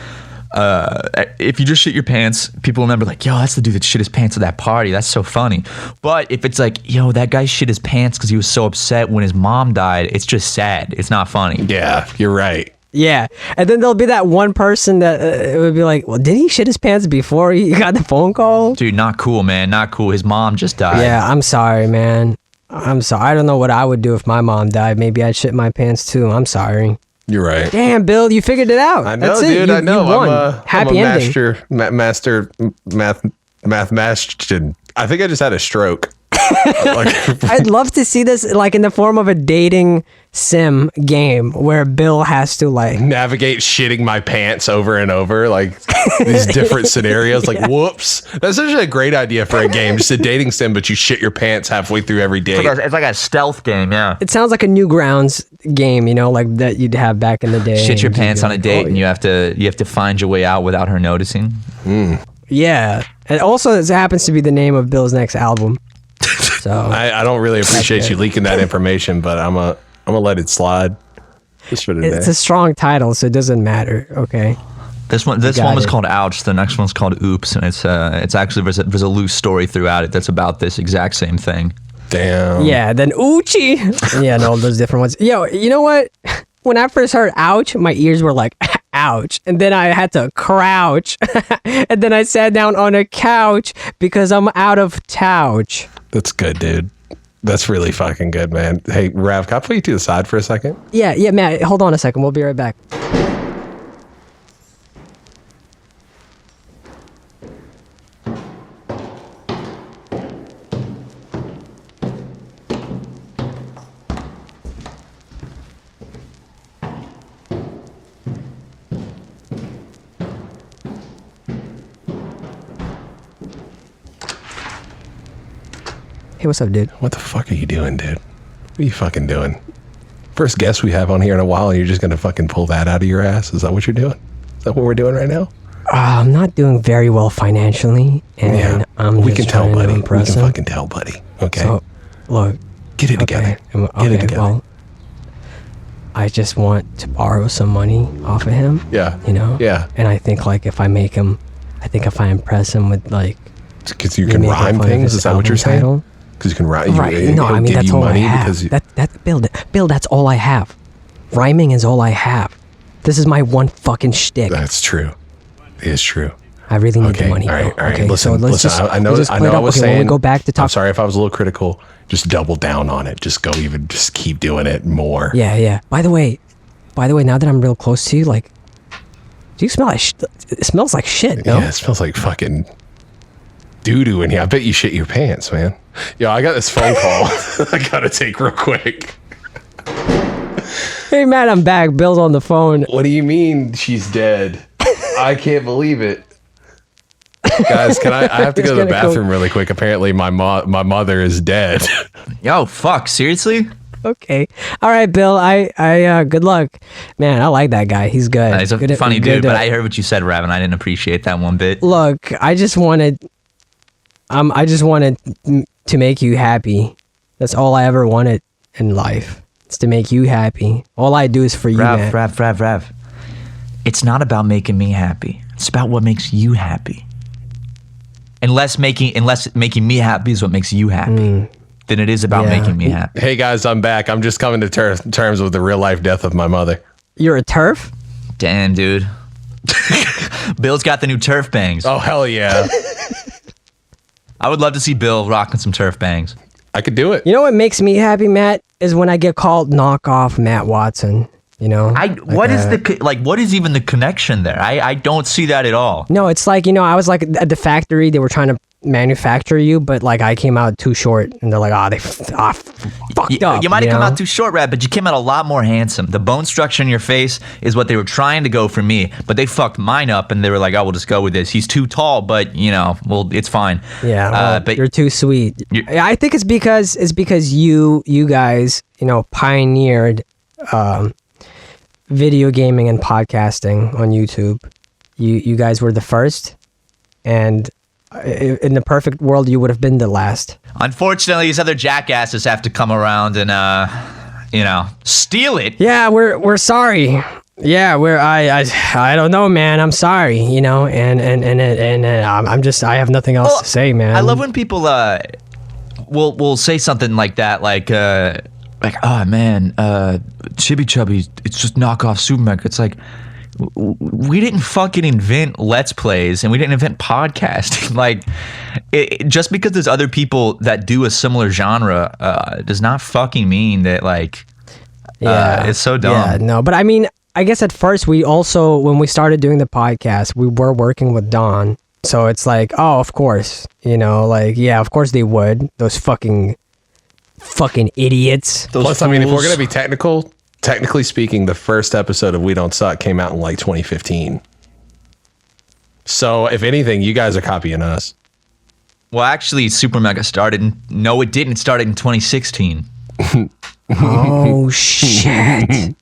if you just shit your pants, people remember like, "Yo, that's the dude that shit his pants at that party. That's so funny." But if it's like, "Yo, that guy shit his pants because he was so upset when his mom died," it's just sad. It's not funny. Yeah, you're right. Yeah, and then there'll be that one person that would be like, "Well, did he shit his pants before he got the phone call?" Dude, not cool, man. Not cool. His mom just died. Yeah, I'm sorry, man. I'm sorry. I don't know what I would do if my mom died. Maybe I'd shit my pants too. I'm sorry. You're right. Damn, Bill, you figured it out. I know, That's dude. it. I know. You won. Happy ending. Master mathematician. I think I just had a stroke. I'd love to see this like in the form of a dating sim game where Bill has to like navigate shitting my pants over and over, like these different scenarios. Like, whoops, that's actually a great idea for a game, just a dating sim, but you shit your pants halfway through every day. It's like a stealth game, yeah. It sounds like a Newgrounds game, you know, like that you'd have back in the day. Shit your pants on a date, and you have to find your way out without her noticing. Yeah, and also it happens to be the name of Bill's next album. So I don't really appreciate you leaking that information, but I'm gonna let it slide. Just for today. It's a strong title, so it doesn't matter. Okay. This one was called Ouch. The next one's called Oops, and it's actually there's a loose story throughout it that's about this exact same thing. Damn. Yeah. Then Oochie. Yeah, no, those different ones. Yo, you know what? When I first heard ouch, my ears were like, ouch. And then I had to crouch. And then I sat down on a couch because I'm out of touch. That's good, dude. That's really fucking good, man. Hey, Rav, can I put you to the side for a second? Yeah, Matt, hold on a second. We'll be right back. Hey, what's up, dude? What the fuck are you doing, dude? What are you fucking doing? First guest we have on here in a while, and you're just gonna fucking pull that out of your ass? Is that what you're doing? Is that what we're doing right now? I'm not doing very well financially, and we can tell, buddy. We can fucking tell, buddy. Okay. So, look, get it together. Get it together. Well, I just want to borrow some money off of him. Yeah. You know. Yeah. And I think like if I impress him with like, because you can rhyme things. Is that what you're saying? Because you can write. Right. No, I mean that's all I have. Bill, that's all I have. Rhyming is all I have. This is my one fucking shtick. That's true. It is true. I really need the money. All right. Okay, listen. I know. I was saying. When we go back to talk. I'm sorry if I was a little critical. Just double down on it. Just keep doing it more. Yeah. By the way, now that I'm real close to you, like, do you smell like? It smells like shit. No? Yeah, it smells like fucking doo-doo in here. I bet you shit your pants, man. Yo, I got this phone call I gotta take real quick. Hey, Matt, I'm back. Bill's on the phone. What do you mean she's dead? I can't believe it. Guys, I have to go to the bathroom really quick. Apparently, my mother is dead. Yo, fuck, seriously? Okay. All right, Bill. I good luck. Man, I like that guy. He's good. He's a funny dude, but I heard what you said, Rav, and I didn't appreciate that one bit. Look, I just wanted to make you happy. That's all I ever wanted in life. It's to make you happy. All I do is for you, man. Rav. It's not about making me happy. It's about what makes you happy. Unless making me happy is what makes you happy, then it is about making me happy. Hey guys, I'm back. I'm just coming to terms with the real life death of my mother. You're a turf? Damn, dude. Bill's got the new turf bangs. Oh, hell yeah. I would love to see Bill rocking some turf bangs. I could do it. You know what makes me happy, Matt, is when I get called knockoff Matt Watson. You know, what is even the connection there? I don't see that at all. No, it's like, you know, I was like at the factory, they were trying to manufacture you, but like I came out too short, and they're like, they fucked up. You might have come out too short, Rad, but you came out a lot more handsome. The bone structure in your face is what they were trying to go for me, but they fucked mine up, and they were like, we'll just go with this. He's too tall, but you know, well, it's fine. Yeah, but you're too sweet. I think it's because you guys, you know, pioneered video gaming and podcasting on YouTube. You guys were the first, and in the perfect world, you would have been the last. Unfortunately, these other jackasses have to come around and steal it. Yeah, we're sorry. Yeah, I don't know, man. I'm sorry, you know, and I'm just, I have nothing else to say, man. I love when people will say something like that, like oh man, Chibi Chubby, it's just knockoff Super Mega. It's like, we didn't fucking invent Let's Plays, and we didn't invent podcasting. Like, just because there's other people that do a similar genre does not fucking mean that, like, it's so dumb. Yeah, no, but I mean, I guess at first we also, when we started doing the podcast, we were working with Don. So it's like, oh, of course, you know, like, yeah, of course they would. Those fucking idiots. Plus, I mean, if we're going to be technically speaking, the first episode of We Don't Suck came out in like 2015. So if anything, you guys are copying us. Well, actually, Super Mega started no, it didn't. It started in 2016. Oh, shit.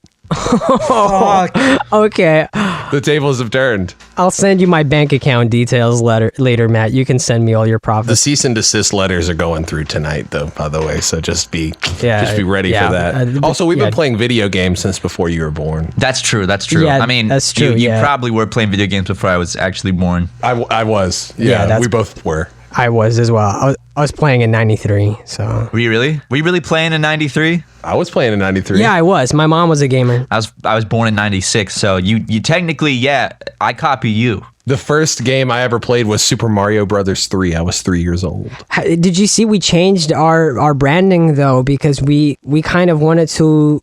Okay. The tables have turned. I'll send you my bank account details later, Matt. You can send me all your profits. The cease and desist letters are going through tonight, though, by the way. So just be ready for that. Also, we've been playing video games since before you were born. That's true. Yeah, I mean, that's true. You probably were playing video games before I was actually born. I was. Yeah, we both were. I was as well. I was playing in 93, so. Were you really? Were you really playing in 93? I was playing in 93. Yeah, I was. My mom was a gamer. I was born in 96, so you technically, I copy you. The first game I ever played was Super Mario Brothers 3. I was 3 years old. Did you see we changed our branding, though, because we kind of wanted to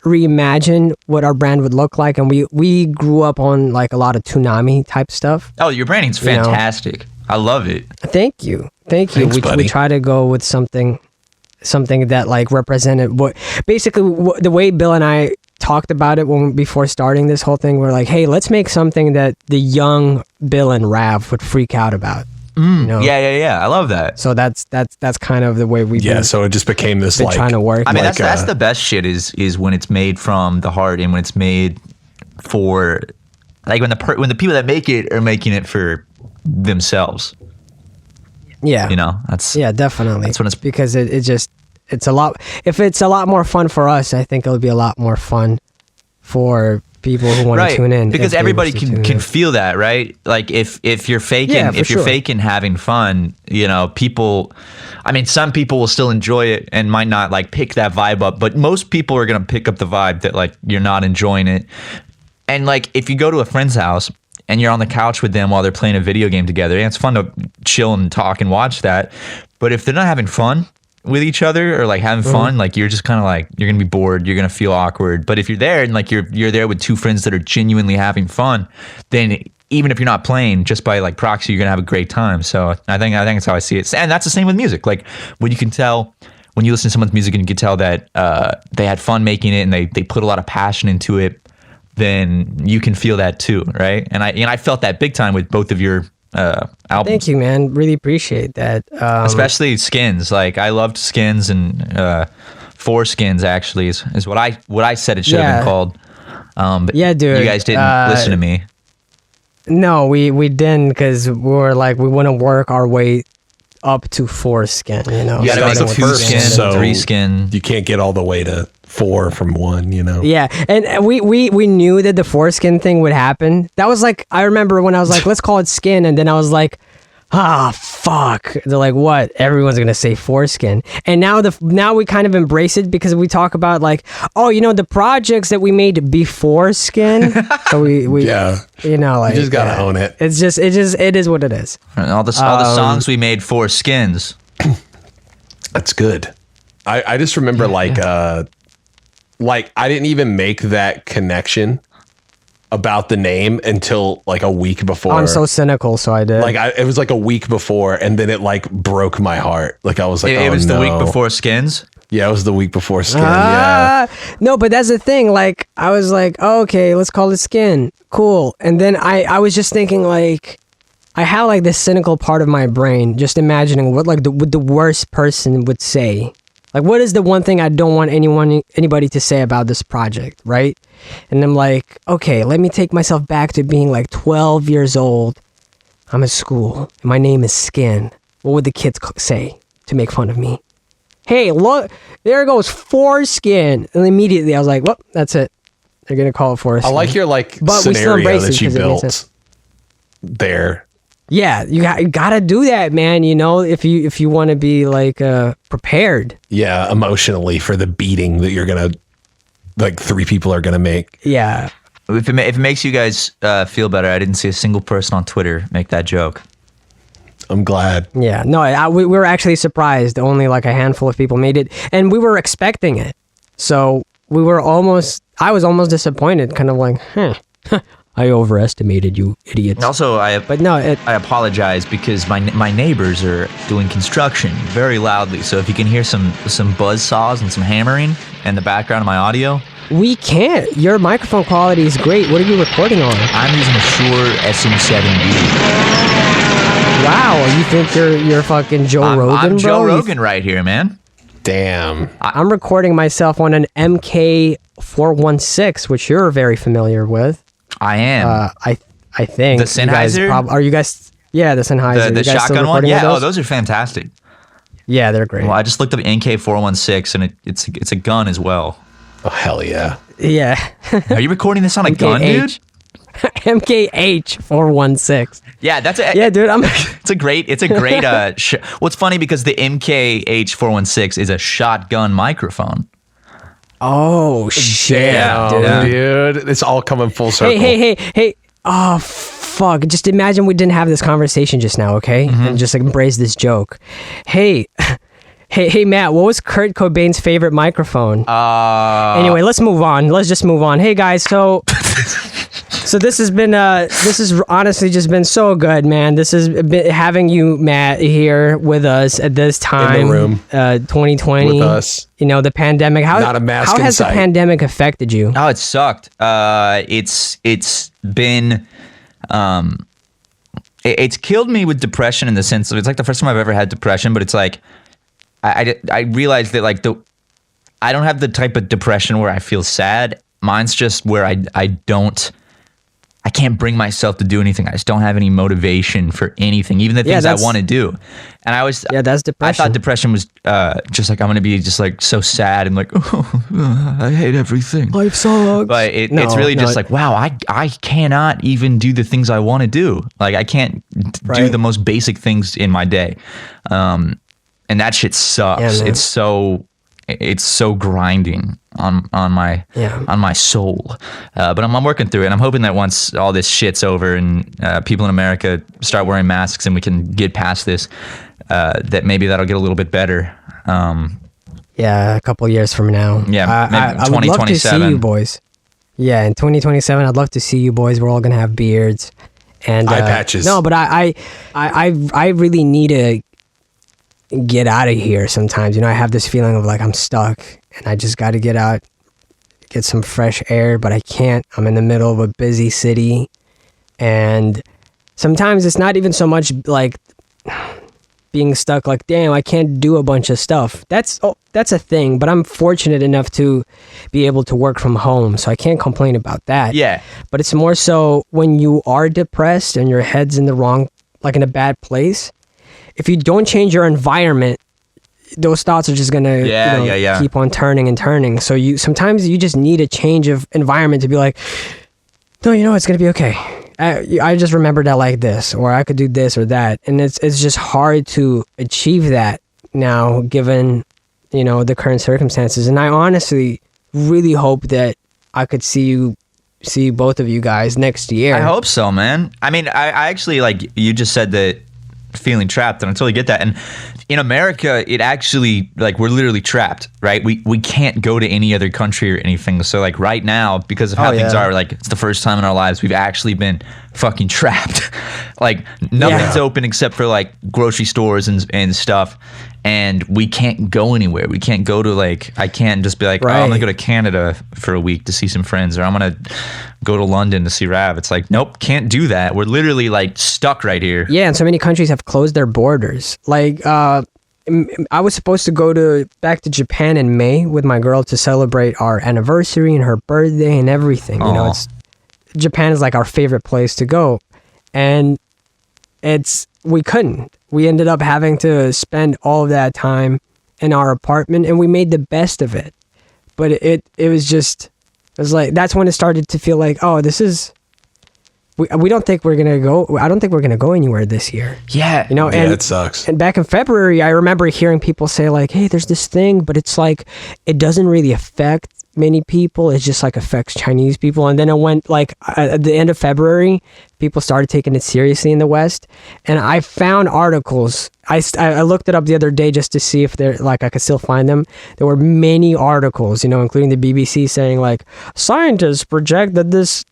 reimagine what our brand would look like, and we grew up on like a lot of Toonami type stuff. Oh, your branding's fantastic. I love it. Thank you. Thanks, buddy. We try to go with something that like represented what basically the way Bill and I talked about it before starting this whole thing. We're like, hey, let's make something that the young Bill and Rav would freak out about. Yeah. I love that. So that's kind of the way we've been, so it just became this like trying to work. I mean, that's the best shit is when it's made from the heart and when it's made for, like, when the people that make it are making it for themselves. Yeah. Definitely. That's when it's because it's a lot. If it's a lot more fun for us, I think it'll be a lot more fun for people who want to tune in, because everybody can feel that, right? Like if you're faking you're faking having fun, people, I mean, some people will still enjoy it and might not like pick that vibe up, but most people are gonna pick up the vibe that like you're not enjoying it. And like if you go to a friend's house and you're on the couch with them while they're playing a video game together, and it's fun to chill and talk and watch that, but if they're not having fun with each other or like having fun, like you're just kind of like, you're gonna be bored, you're gonna feel awkward. But if you're there and like you're there with two friends that are genuinely having fun, then even if you're not playing, just by like proxy, you're gonna have a great time. So I think that's how I see it. And that's the same with music. Like when you can tell, when you listen to someone's music and you can tell that they had fun making it and they put a lot of passion into it, then you can feel that too, right? And I felt that big time with both of your albums. Thank you, man. Really appreciate that. Especially Skins. Like I loved Skins, and Four Skins actually is what I said it should have been called. But dude. You guys didn't listen to me. No, we didn't, because we were like, we want to work our way up to Foreskin. You gotta make 2 Skin, so 3 Skin. You can't get all the way to 4 from 1. Yeah, and we knew that the Foreskin thing would happen. That was like, I remember when I was like, let's call it Skin, and then I was like, fuck. They're like, what? Everyone's gonna say Foreskin. And now we kind of embrace it, because we talk about like, the projects that we made before Skin. So we like, you just gotta own it. It is what it is. And all the songs we made for Skins. That's good. I just remember like I didn't even make that connection about the name until like a week before. I'm so cynical, so I did. Like it was like a week before, and then it like broke my heart. Like I was like, it was the week before Skins. Yeah, it was the week before Skin. No, but that's the thing. Like I was like, okay, let's call it Skin. Cool. And then I was just thinking, like, I had like this cynical part of my brain just imagining what like what the worst person would say. Like, what is the one thing I don't want anybody to say about this project, right? And I'm like, okay, let me take myself back to being like 12 years old. I'm at school, and my name is Skin. What would the kids say to make fun of me? Hey, look, there goes Foreskin. And immediately I was like, well, that's it. They're going to call it Foreskin. I like your like scenario that you built there. Yeah, you gotta do that, man. If you want to be like prepared. Yeah, emotionally for the beating that you're gonna, like 3 people are gonna make. Yeah. If it makes you guys feel better, I didn't see a single person on Twitter make that joke. I'm glad. Yeah, no, we were actually surprised. Only like a handful of people made it, and we were expecting it. So I was almost disappointed, kind of like, I overestimated you, idiots. Also, I apologize because my neighbors are doing construction very loudly. So if you can hear some buzz saws and some hammering in the background of my audio, we can't. Your microphone quality is great. What are you recording on? I'm using a Shure SM7B. Wow, you think you're fucking Joe Rogan, I'm bro? Joe Rogan right here, man. Damn. I'm recording myself on an MK416, which you're very familiar with. I am. I think the Sennheiser. Are you guys? Yeah, the Sennheiser. The shotgun one. Yeah. Those are fantastic. Yeah, they're great. Well, I just looked up NK416, and it's a gun as well. Oh hell yeah. Yeah. Are you recording this on a gun, dude? MKH416. Yeah, yeah, dude. It's a great. What's funny because the MKH416 is a shotgun microphone. Oh shit, dude! It's all coming full circle. Hey! Oh fuck! Just imagine we didn't have this conversation just now, okay? And just embrace this joke. Hey, Matt, what was Kurt Cobain's favorite microphone? Anyway, let's move on. Let's just move on. Hey guys, so this has honestly just been so good, man. This has been having you, Matt, here with us at this time in the room, 2020 with us. The pandemic. Not a mask how has the pandemic affected you? Oh, it sucked. It's been it's killed me with depression in the sense of it's like the first time I've ever had depression, but it's like I realized that like I don't have the type of depression where I feel sad. Mine's just where I can't bring myself to do anything. I just don't have any motivation for anything, even the things I want to do. And that's depression. I thought depression was just like I'm gonna be just like so sad and like I hate everything. Life sucks. But it's really just like wow, I cannot even do the things I want to do. Like I can't do the most basic things in my day, and that shit sucks. Yeah, it's so grinding on my soul, but I'm working through it. And I'm hoping that once all this shit's over and people in America start wearing masks and we can get past this, that maybe that'll get a little bit better. Yeah, a couple years from now. Yeah, I would love to see you boys. Yeah, in 2027, I'd love to see you boys. We're all gonna have beards and eye patches. No, but I really need to get out of here sometimes. I have this feeling of like I'm stuck and I just got to get out, get some fresh air, but I can't. I'm in the middle of a busy city, and sometimes it's not even so much like being stuck like damn I can't do a bunch of stuff. That's a thing, but I'm fortunate enough to be able to work from home, so I can't complain about that. Yeah, but it's more so when you are depressed and your head's in in a bad place. If you don't change your environment, those thoughts are just gonna keep on turning and turning. So sometimes you just need a change of environment to be like, no, it's gonna be okay. I just remembered that like this, or I could do this or that, and it's just hard to achieve that now, given the current circumstances. And I honestly really hope that I could see both of you guys next year. I hope so, man. I mean, I actually like you just said that. Feeling trapped, and I totally get that. And in America, it actually like we're literally trapped, right? We can't go to any other country or anything. So like right now, because of how things are, like it's the first time in our lives we've actually been fucking trapped. Like nothing's open except for like grocery stores and stuff, and we can't go anywhere. We can't go to like I can't just be like I'm gonna go to Canada for a week to see some friends, or I'm gonna go to London to see Rav. It's like nope, can't do that. We're literally like stuck right here. Yeah, and so many countries have closed their borders. Like I was supposed to go back to Japan in May with my girl to celebrate our anniversary and her birthday and everything. Japan is like our favorite place to go, and we couldn't. We ended up having to spend all of that time in our apartment, and we made the best of it. But it was like that's when it started to feel like, oh, this is. We don't think we're gonna go. I don't think we're gonna go anywhere this year. Yeah, and it sucks. And back in February, I remember hearing people say like, "Hey, there's this thing," but it's like it doesn't really affect many people. It just like affects Chinese people. And then it went like at the end of February, people started taking it seriously in the West. And I found articles. I looked it up the other day just to see if I could still find them. There were many articles, including the BBC saying like scientists project that this.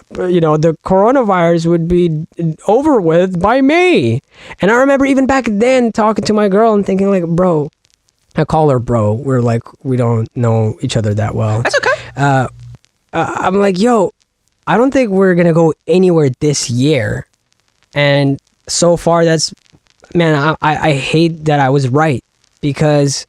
The coronavirus would be over with by May. And I remember even back then talking to my girl and thinking like, bro, I call her bro. We're like, we don't know each other that well. That's okay. I'm like, yo, I don't think we're going to go anywhere this year. And so far I hate that I was right, because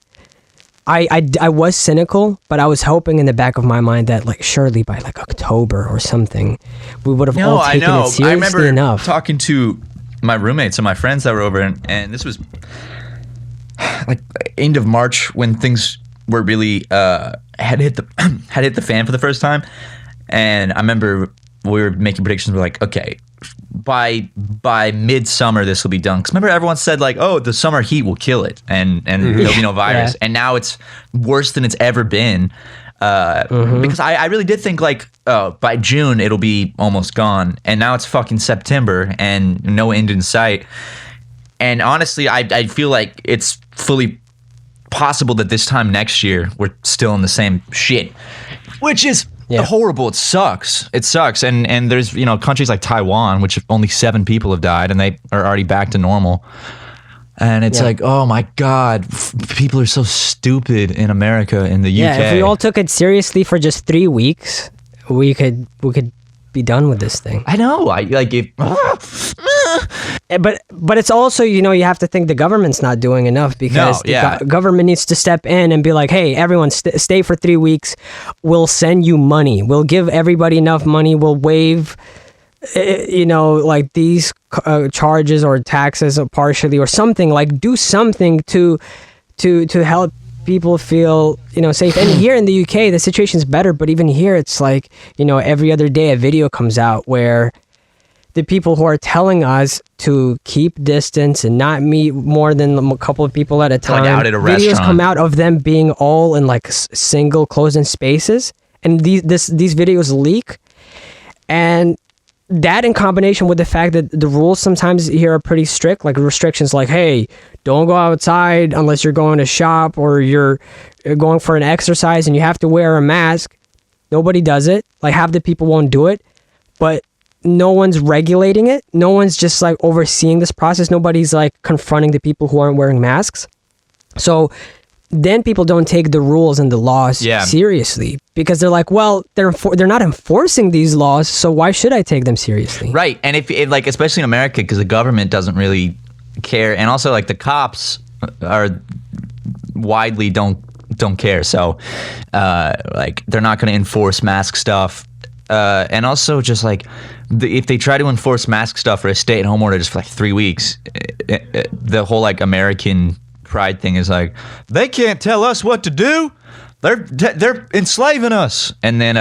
I was cynical, but I was hoping in the back of my mind that like surely by like October or something, we would have all taken it seriously enough. I remember talking to my roommates and my friends that were over, and this was like end of March when things were really had hit the fan for the first time. And I remember we were making predictions. We're like, okay, by midsummer this will be done. Because remember everyone said like, oh, the summer heat will kill it, and there'll be no virus. Yeah. And now it's worse than it's ever been. Because I really did think like, by June it'll be almost gone, and now it's fucking September and no end in sight. And honestly, I feel like it's fully possible that this time next year we're still in the same shit, which is horrible. It sucks. And there's countries like Taiwan, which only 7 people have died, and they are already back to normal. And it's like, oh my God, people are so stupid in America, in the UK. If we all took it seriously for just 3 weeks, we could be done with this thing. I know. I like it. But it's also, you have to think the government's not doing enough, because the government needs to step in and be like, hey, everyone stay for 3 weeks. We'll send you money. We'll give everybody enough money. We'll waive, like these charges or taxes partially or something. Like, do something to help people feel safe. And here in the UK the situation's better, but even here it's like every other day a video comes out where the people who are telling us to keep distance and not meet more than a couple of people at a time, like out at a videos restaurant. come out of them being all in like single closed-in spaces, and these videos leak. And that in combination with the fact that the rules sometimes here are pretty strict, like restrictions like, hey, don't go outside unless you're going to shop or you're going for an exercise and you have to wear a mask. Nobody does it. Like, half the people won't do it, but no one's regulating it. No one's just like overseeing this process. Nobody's like confronting the people who aren't wearing masks. So then people don't take the rules and the laws seriously, because they're like, well, they're not enforcing these laws, so why should I take them seriously? Right. And if like, especially in America, because the government doesn't really care, and also like the cops are widely don't care. So like they're not going to enforce mask stuff. And also just like if they try to enforce mask stuff for a stay-at-home order just for like 3 weeks, the whole like American pride thing is like, they can't tell us what to do. They're enslaving us. And then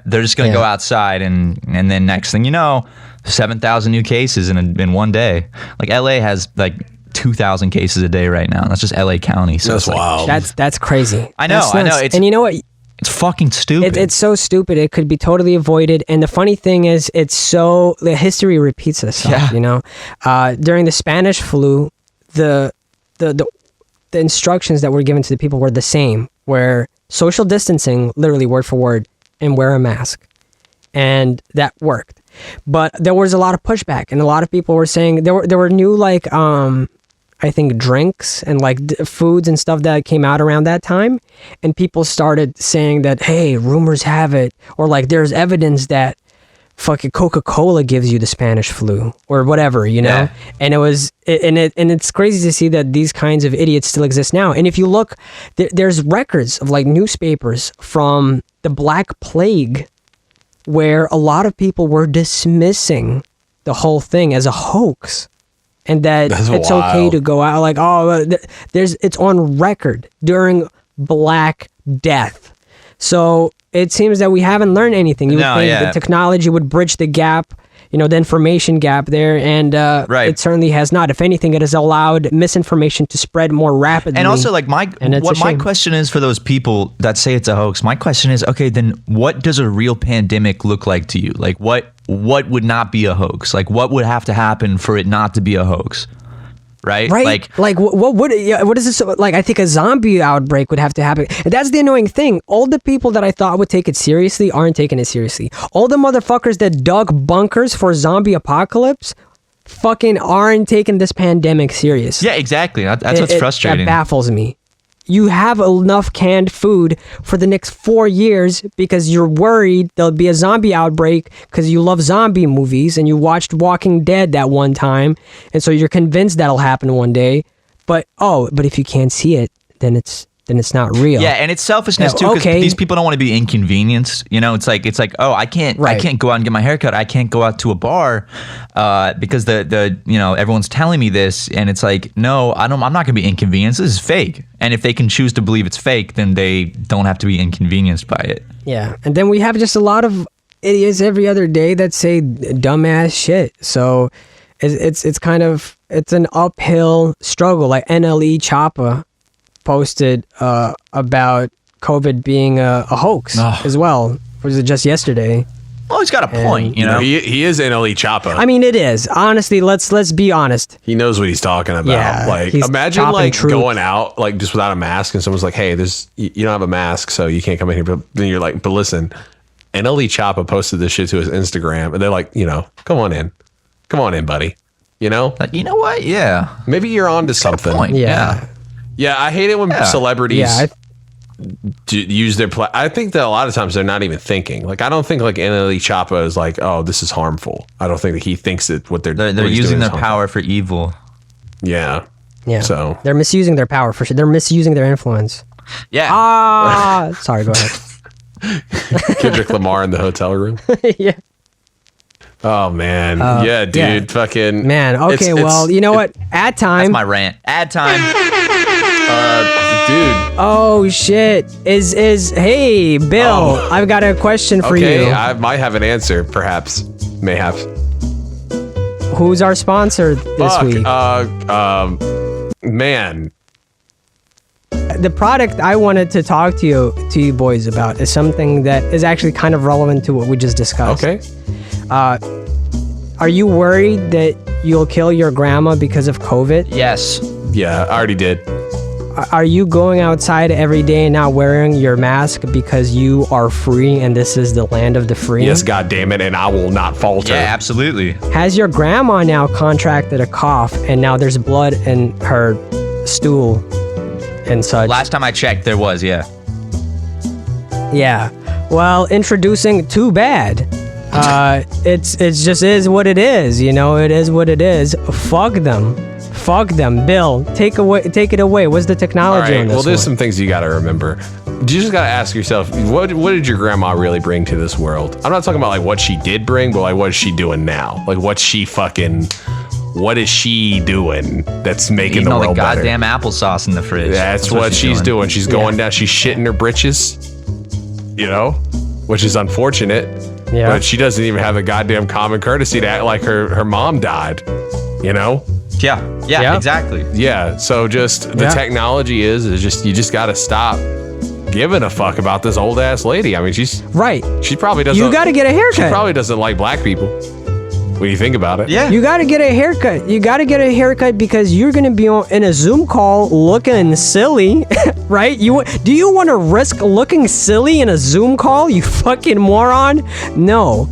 they're just gonna go outside, and then next thing you know, 7,000 new cases in one day. Like LA has like 2,000 cases a day right now. That's just LA County. So that's wild. That's crazy. I know. And you know what? It's fucking stupid. It's so stupid. It could be totally avoided. And the funny thing is, the history repeats itself. During the Spanish flu, the instructions that were given to the people were the same, where social distancing, literally word for word, and wear a mask, and that worked. But there was a lot of pushback, and a lot of people were saying there were new like I think drinks and like foods and stuff that came out around that time, and people started saying that, hey, rumors have it, or like there's evidence that fucking Coca-Cola gives you the Spanish flu or whatever, and it's crazy to see that these kinds of idiots still exist now. And if you look, there's records of like newspapers from the Black Plague where a lot of people were dismissing the whole thing as a hoax. And that it's okay to go out like, it's on record during Black Death. So it seems that we haven't learned anything. You would think that technology would bridge the gap, the information gap there, and it certainly has not. If anything, it has allowed misinformation to spread more rapidly. And also, like my question is for those people that say it's a hoax. My question is, okay, then what does a real pandemic look like to you? Like what would not be a hoax? Like what would have to happen for it not to be a hoax? Right? Like what is this? Like, I think a zombie outbreak would have to happen. And that's the annoying thing. All the people that I thought would take it seriously aren't taking it seriously. All the motherfuckers that dug bunkers for zombie apocalypse fucking aren't taking this pandemic serious. Yeah, exactly. That's what's frustrating. That baffles me. You have enough canned food for the next 4 years because you're worried there'll be a zombie outbreak because you love zombie movies and you watched Walking Dead that one time, and so you're convinced that'll happen one day. But if you can't see it, then it's not real. Yeah, and it's selfishness too, because these people don't want to be inconvenienced. It's like I can't go out and get my hair cut. I can't go out to a bar because the everyone's telling me this, and it's like, no, I'm not going to be inconvenienced. This is fake. And if they can choose to believe it's fake, then they don't have to be inconvenienced by it. Yeah, and then we have just a lot of idiots every other day that say dumbass shit. So it's kind of an uphill struggle. Like NLE Choppa posted about COVID being a hoax as well. Was it just yesterday? Well, he's got a point, He is NLE Choppa. I mean, it is. Honestly, let's be honest. He knows what he's talking about. Yeah, like, imagine like going out like just without a mask, and someone's like, "Hey, you don't have a mask, so you can't come in here." But then you're like, "But listen, NLE Choppa posted this shit to his Instagram," and they're like, "Come on in, buddy." You know what? Yeah, maybe you're onto something. Point. Yeah. Yeah, I hate it when celebrities use their I think that a lot of times they're not even thinking. Like I don't think like Annalie Chapa is like, oh, this is harmful. I don't think that he thinks that what they're using their power for evil. Yeah. So they're misusing their power for sure. They're misusing their influence. Yeah. Sorry, go ahead. Kendrick Lamar in the hotel room. Yeah. Oh man. Yeah, dude. Yeah. Fucking man. Okay, well, you know what? Ad time. That's my rant. Ad time. Dude. Oh shit. Hey, Bill, I've got a question for you. Okay, I might have an answer, perhaps. May have. Who's our sponsor this week? Man. The product I wanted to talk to you boys about is something that is actually kind of relevant to what we just discussed. Okay. Are you worried that you'll kill your grandma because of COVID? Yes. Yeah, I already did. Are you going outside every day and not wearing your mask because you are free and this is the land of the free? Yes, God damn it, and I will not falter. Yeah, absolutely. Has your grandma now contracted a cough and now there's blood in her stool and such? Last time I checked, there was, yeah. Yeah. Well, introducing Too Bad. It's just is what it is, you know. It is what it is. Fuck them. Bill, take it away. What's the technology on this? Well, there's some things you got to remember. You just got to ask yourself, what did your grandma really bring to this world? I'm not talking about like what she did bring, but like what is she doing now? Like what is she doing that's making the world better? Goddamn applesauce in the fridge. That's what she's doing. She's going down. She's shitting her britches, you know, which is unfortunate. Yeah. But she doesn't even have the goddamn common courtesy to act like her mom died, you know? Yeah, exactly. Yeah, so just the technology is just you just got to stop giving a fuck about this old ass lady. I mean, she's right. She probably doesn't. You got to get a haircut. She probably doesn't like black people. When you think about it. Yeah. You got to get a haircut. You got to get a haircut because you're going to be in a Zoom call looking silly, right? Do you want to risk looking silly in a Zoom call, you fucking moron? No.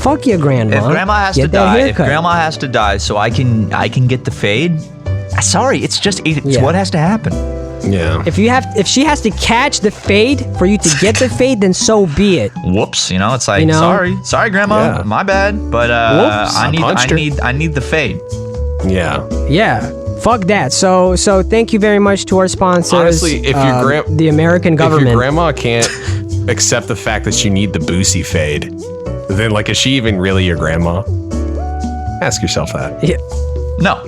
Fuck your grandma. If grandma has to die so I can get the fade, sorry, it's what has to happen. Yeah. If she has to catch the fade for you to get the fade, then so be it. Whoops, it's like, sorry, grandma, my bad, but I need the fade. Yeah. Yeah. Fuck that. So thank you very much to our sponsors. Honestly, if the American government, if your grandma can't accept the fact that you need the boosie fade, then like, is she even really your grandma? Ask yourself that. Yeah. No.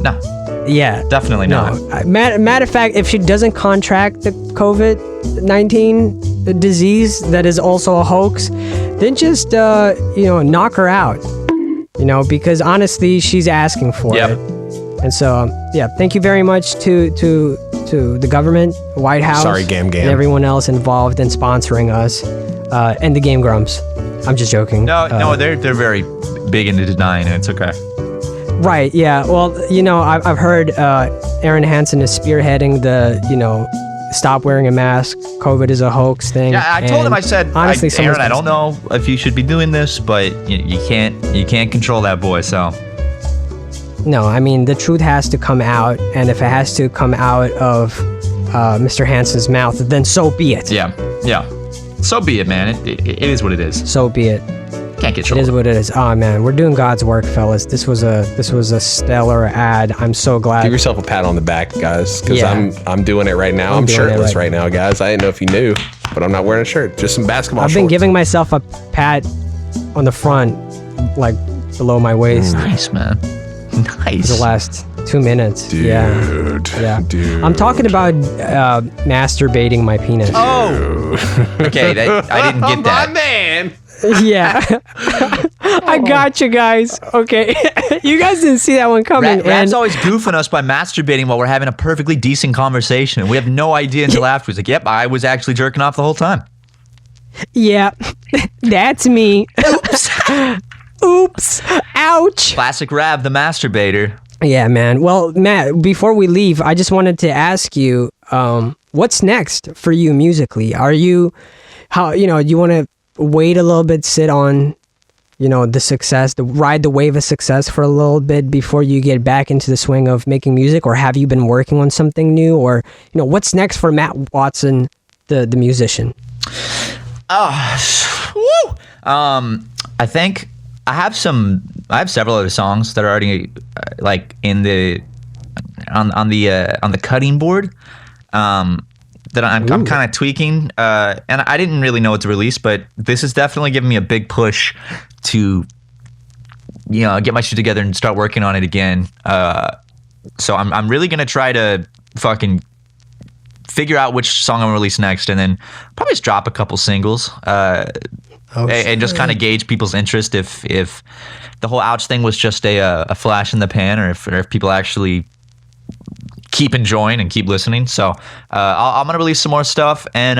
Yeah. Definitely not. Matter of fact, if she doesn't contract the COVID-19 disease that is also a hoax, then just knock her out. Because honestly, she's asking for it. And so thank you very much to the government, White House, Gam, and everyone else involved in sponsoring us, and the Game Grumps. I'm just joking. No, they're very big into denying it. It's okay. Right, yeah. Well, I've heard Aaron Hansen is spearheading the, stop wearing a mask, COVID is a hoax thing. Yeah, I told him, I said, honestly, Aaron, I don't know if you should be doing this, but you can't control that boy, so. No, I mean, the truth has to come out, and if it has to come out of Mr. Hansen's mouth, then so be it. Yeah. So be it, man. It is what it is. So be it. Can't get It is what it is. Oh man, we're doing God's work, fellas. This was a stellar ad. I'm so glad. Give yourself a pat on the back, guys, because I'm doing it right now. I'm shirtless right now, guys. I didn't know if you knew, but I'm not wearing a shirt. Just some basketball shorts. I've been giving myself a pat on the front, like below my waist. Nice, man. Nice. For the last 2 minutes. Dude. Yeah. Dude. I'm talking about masturbating my penis. Oh. Okay, I didn't get that. My man. Yeah. I got you guys. Okay. You guys didn't see that one coming. Rad's always goofing us by masturbating while we're having a perfectly decent conversation. We have no idea until afterwards. Like, yep, I was actually jerking off the whole time. Yeah. That's me. Oops. Ouch. Classic Rav, the masturbator. Yeah, man. Well, Matt, before we leave, I just wanted to ask you, what's next for you musically? Do you want to wait a little bit, sit on, the success, ride the wave of success for a little bit before you get back into the swing of making music? Or have you been working on something new? Or, what's next for Matt Watson the musician? I think I have several other songs that are already like in the on the cutting board that I'm kind of tweaking, and I didn't really know what to release, but this is definitely giving me a big push to get my shit together and start working on it again. So I'm really gonna try to fucking figure out which song I'm gonna release next, and then probably just drop a couple singles. And just kind of gauge people's interest if the whole ouch thing was just a flash in the pan, or if people actually keep enjoying and keep listening. So I'm gonna release some more stuff, and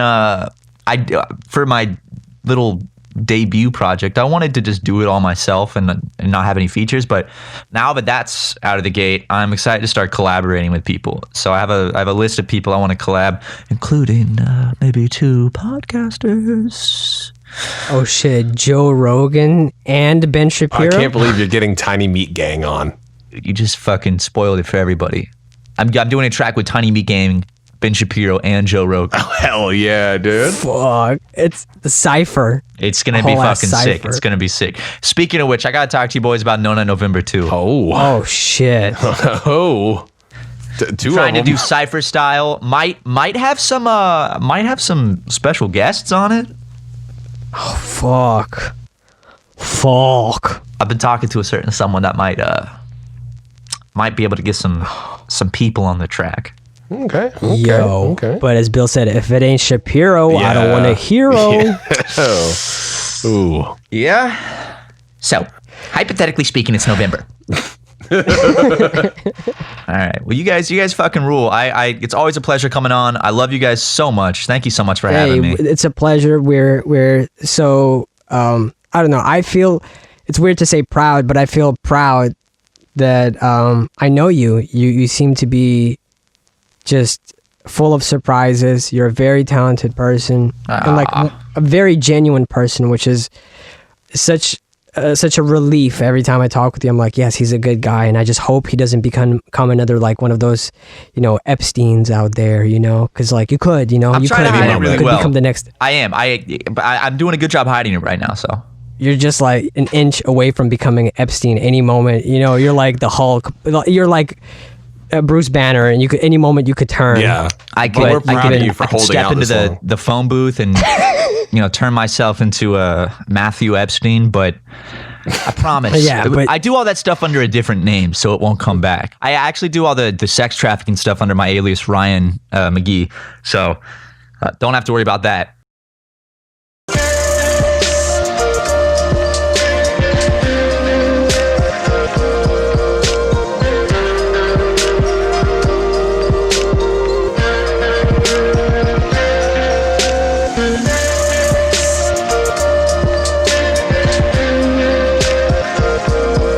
for my little debut project, I wanted to just do it all myself and not have any features. But now that that's out of the gate, I'm excited to start collaborating with people. So I have a list of people I want to collab, including maybe 2 podcasters. Oh shit, Joe Rogan and Ben Shapiro. I can't believe you're getting Tiny Meat Gang on. You just fucking spoiled it for everybody. I'm doing a track with Tiny Meat Gang, Ben Shapiro, and Joe Rogan. Oh, hell yeah, dude. Fuck. It's the cypher. It's going to be fucking sick. It's going to be sick. Speaking of which, I got to talk to you boys about Nona November 2. Oh shit. Oh. Trying to do cypher style. Might have some special guests on it. Oh, fuck. I've been talking to a certain someone that might be able to get some people on the track. Okay. But as Bill said, if it ain't Shapiro, I don't want a hero. Yeah. Ooh. Yeah. So, hypothetically speaking, it's November. All right. Well, you guys fucking rule. It's always a pleasure coming on. I love you guys so much. Thank you so much for having me. It's a pleasure. We're so I don't know. I feel it's weird to say proud, but I feel proud that I know you. You seem to be just full of surprises. You're a very talented person and like a very genuine person, which is such a relief every time I talk with you. I'm like, yes, he's a good guy, and I just hope he doesn't become another like one of those, Epsteins out there, because like you could, I'm trying to hide it really well. Become the next. I am. I'm doing a good job hiding it right now. So you're just like an inch away from becoming Epstein any moment. You're like the Hulk. You're like Bruce Banner, and any moment you could turn. Yeah, I could step into the phone booth and. Turn myself into a Matthew Epstein, but I promise. But I do all that stuff under a different name, so it won't come back. I actually do all the sex trafficking stuff under my alias Ryan McGee, so don't have to worry about that.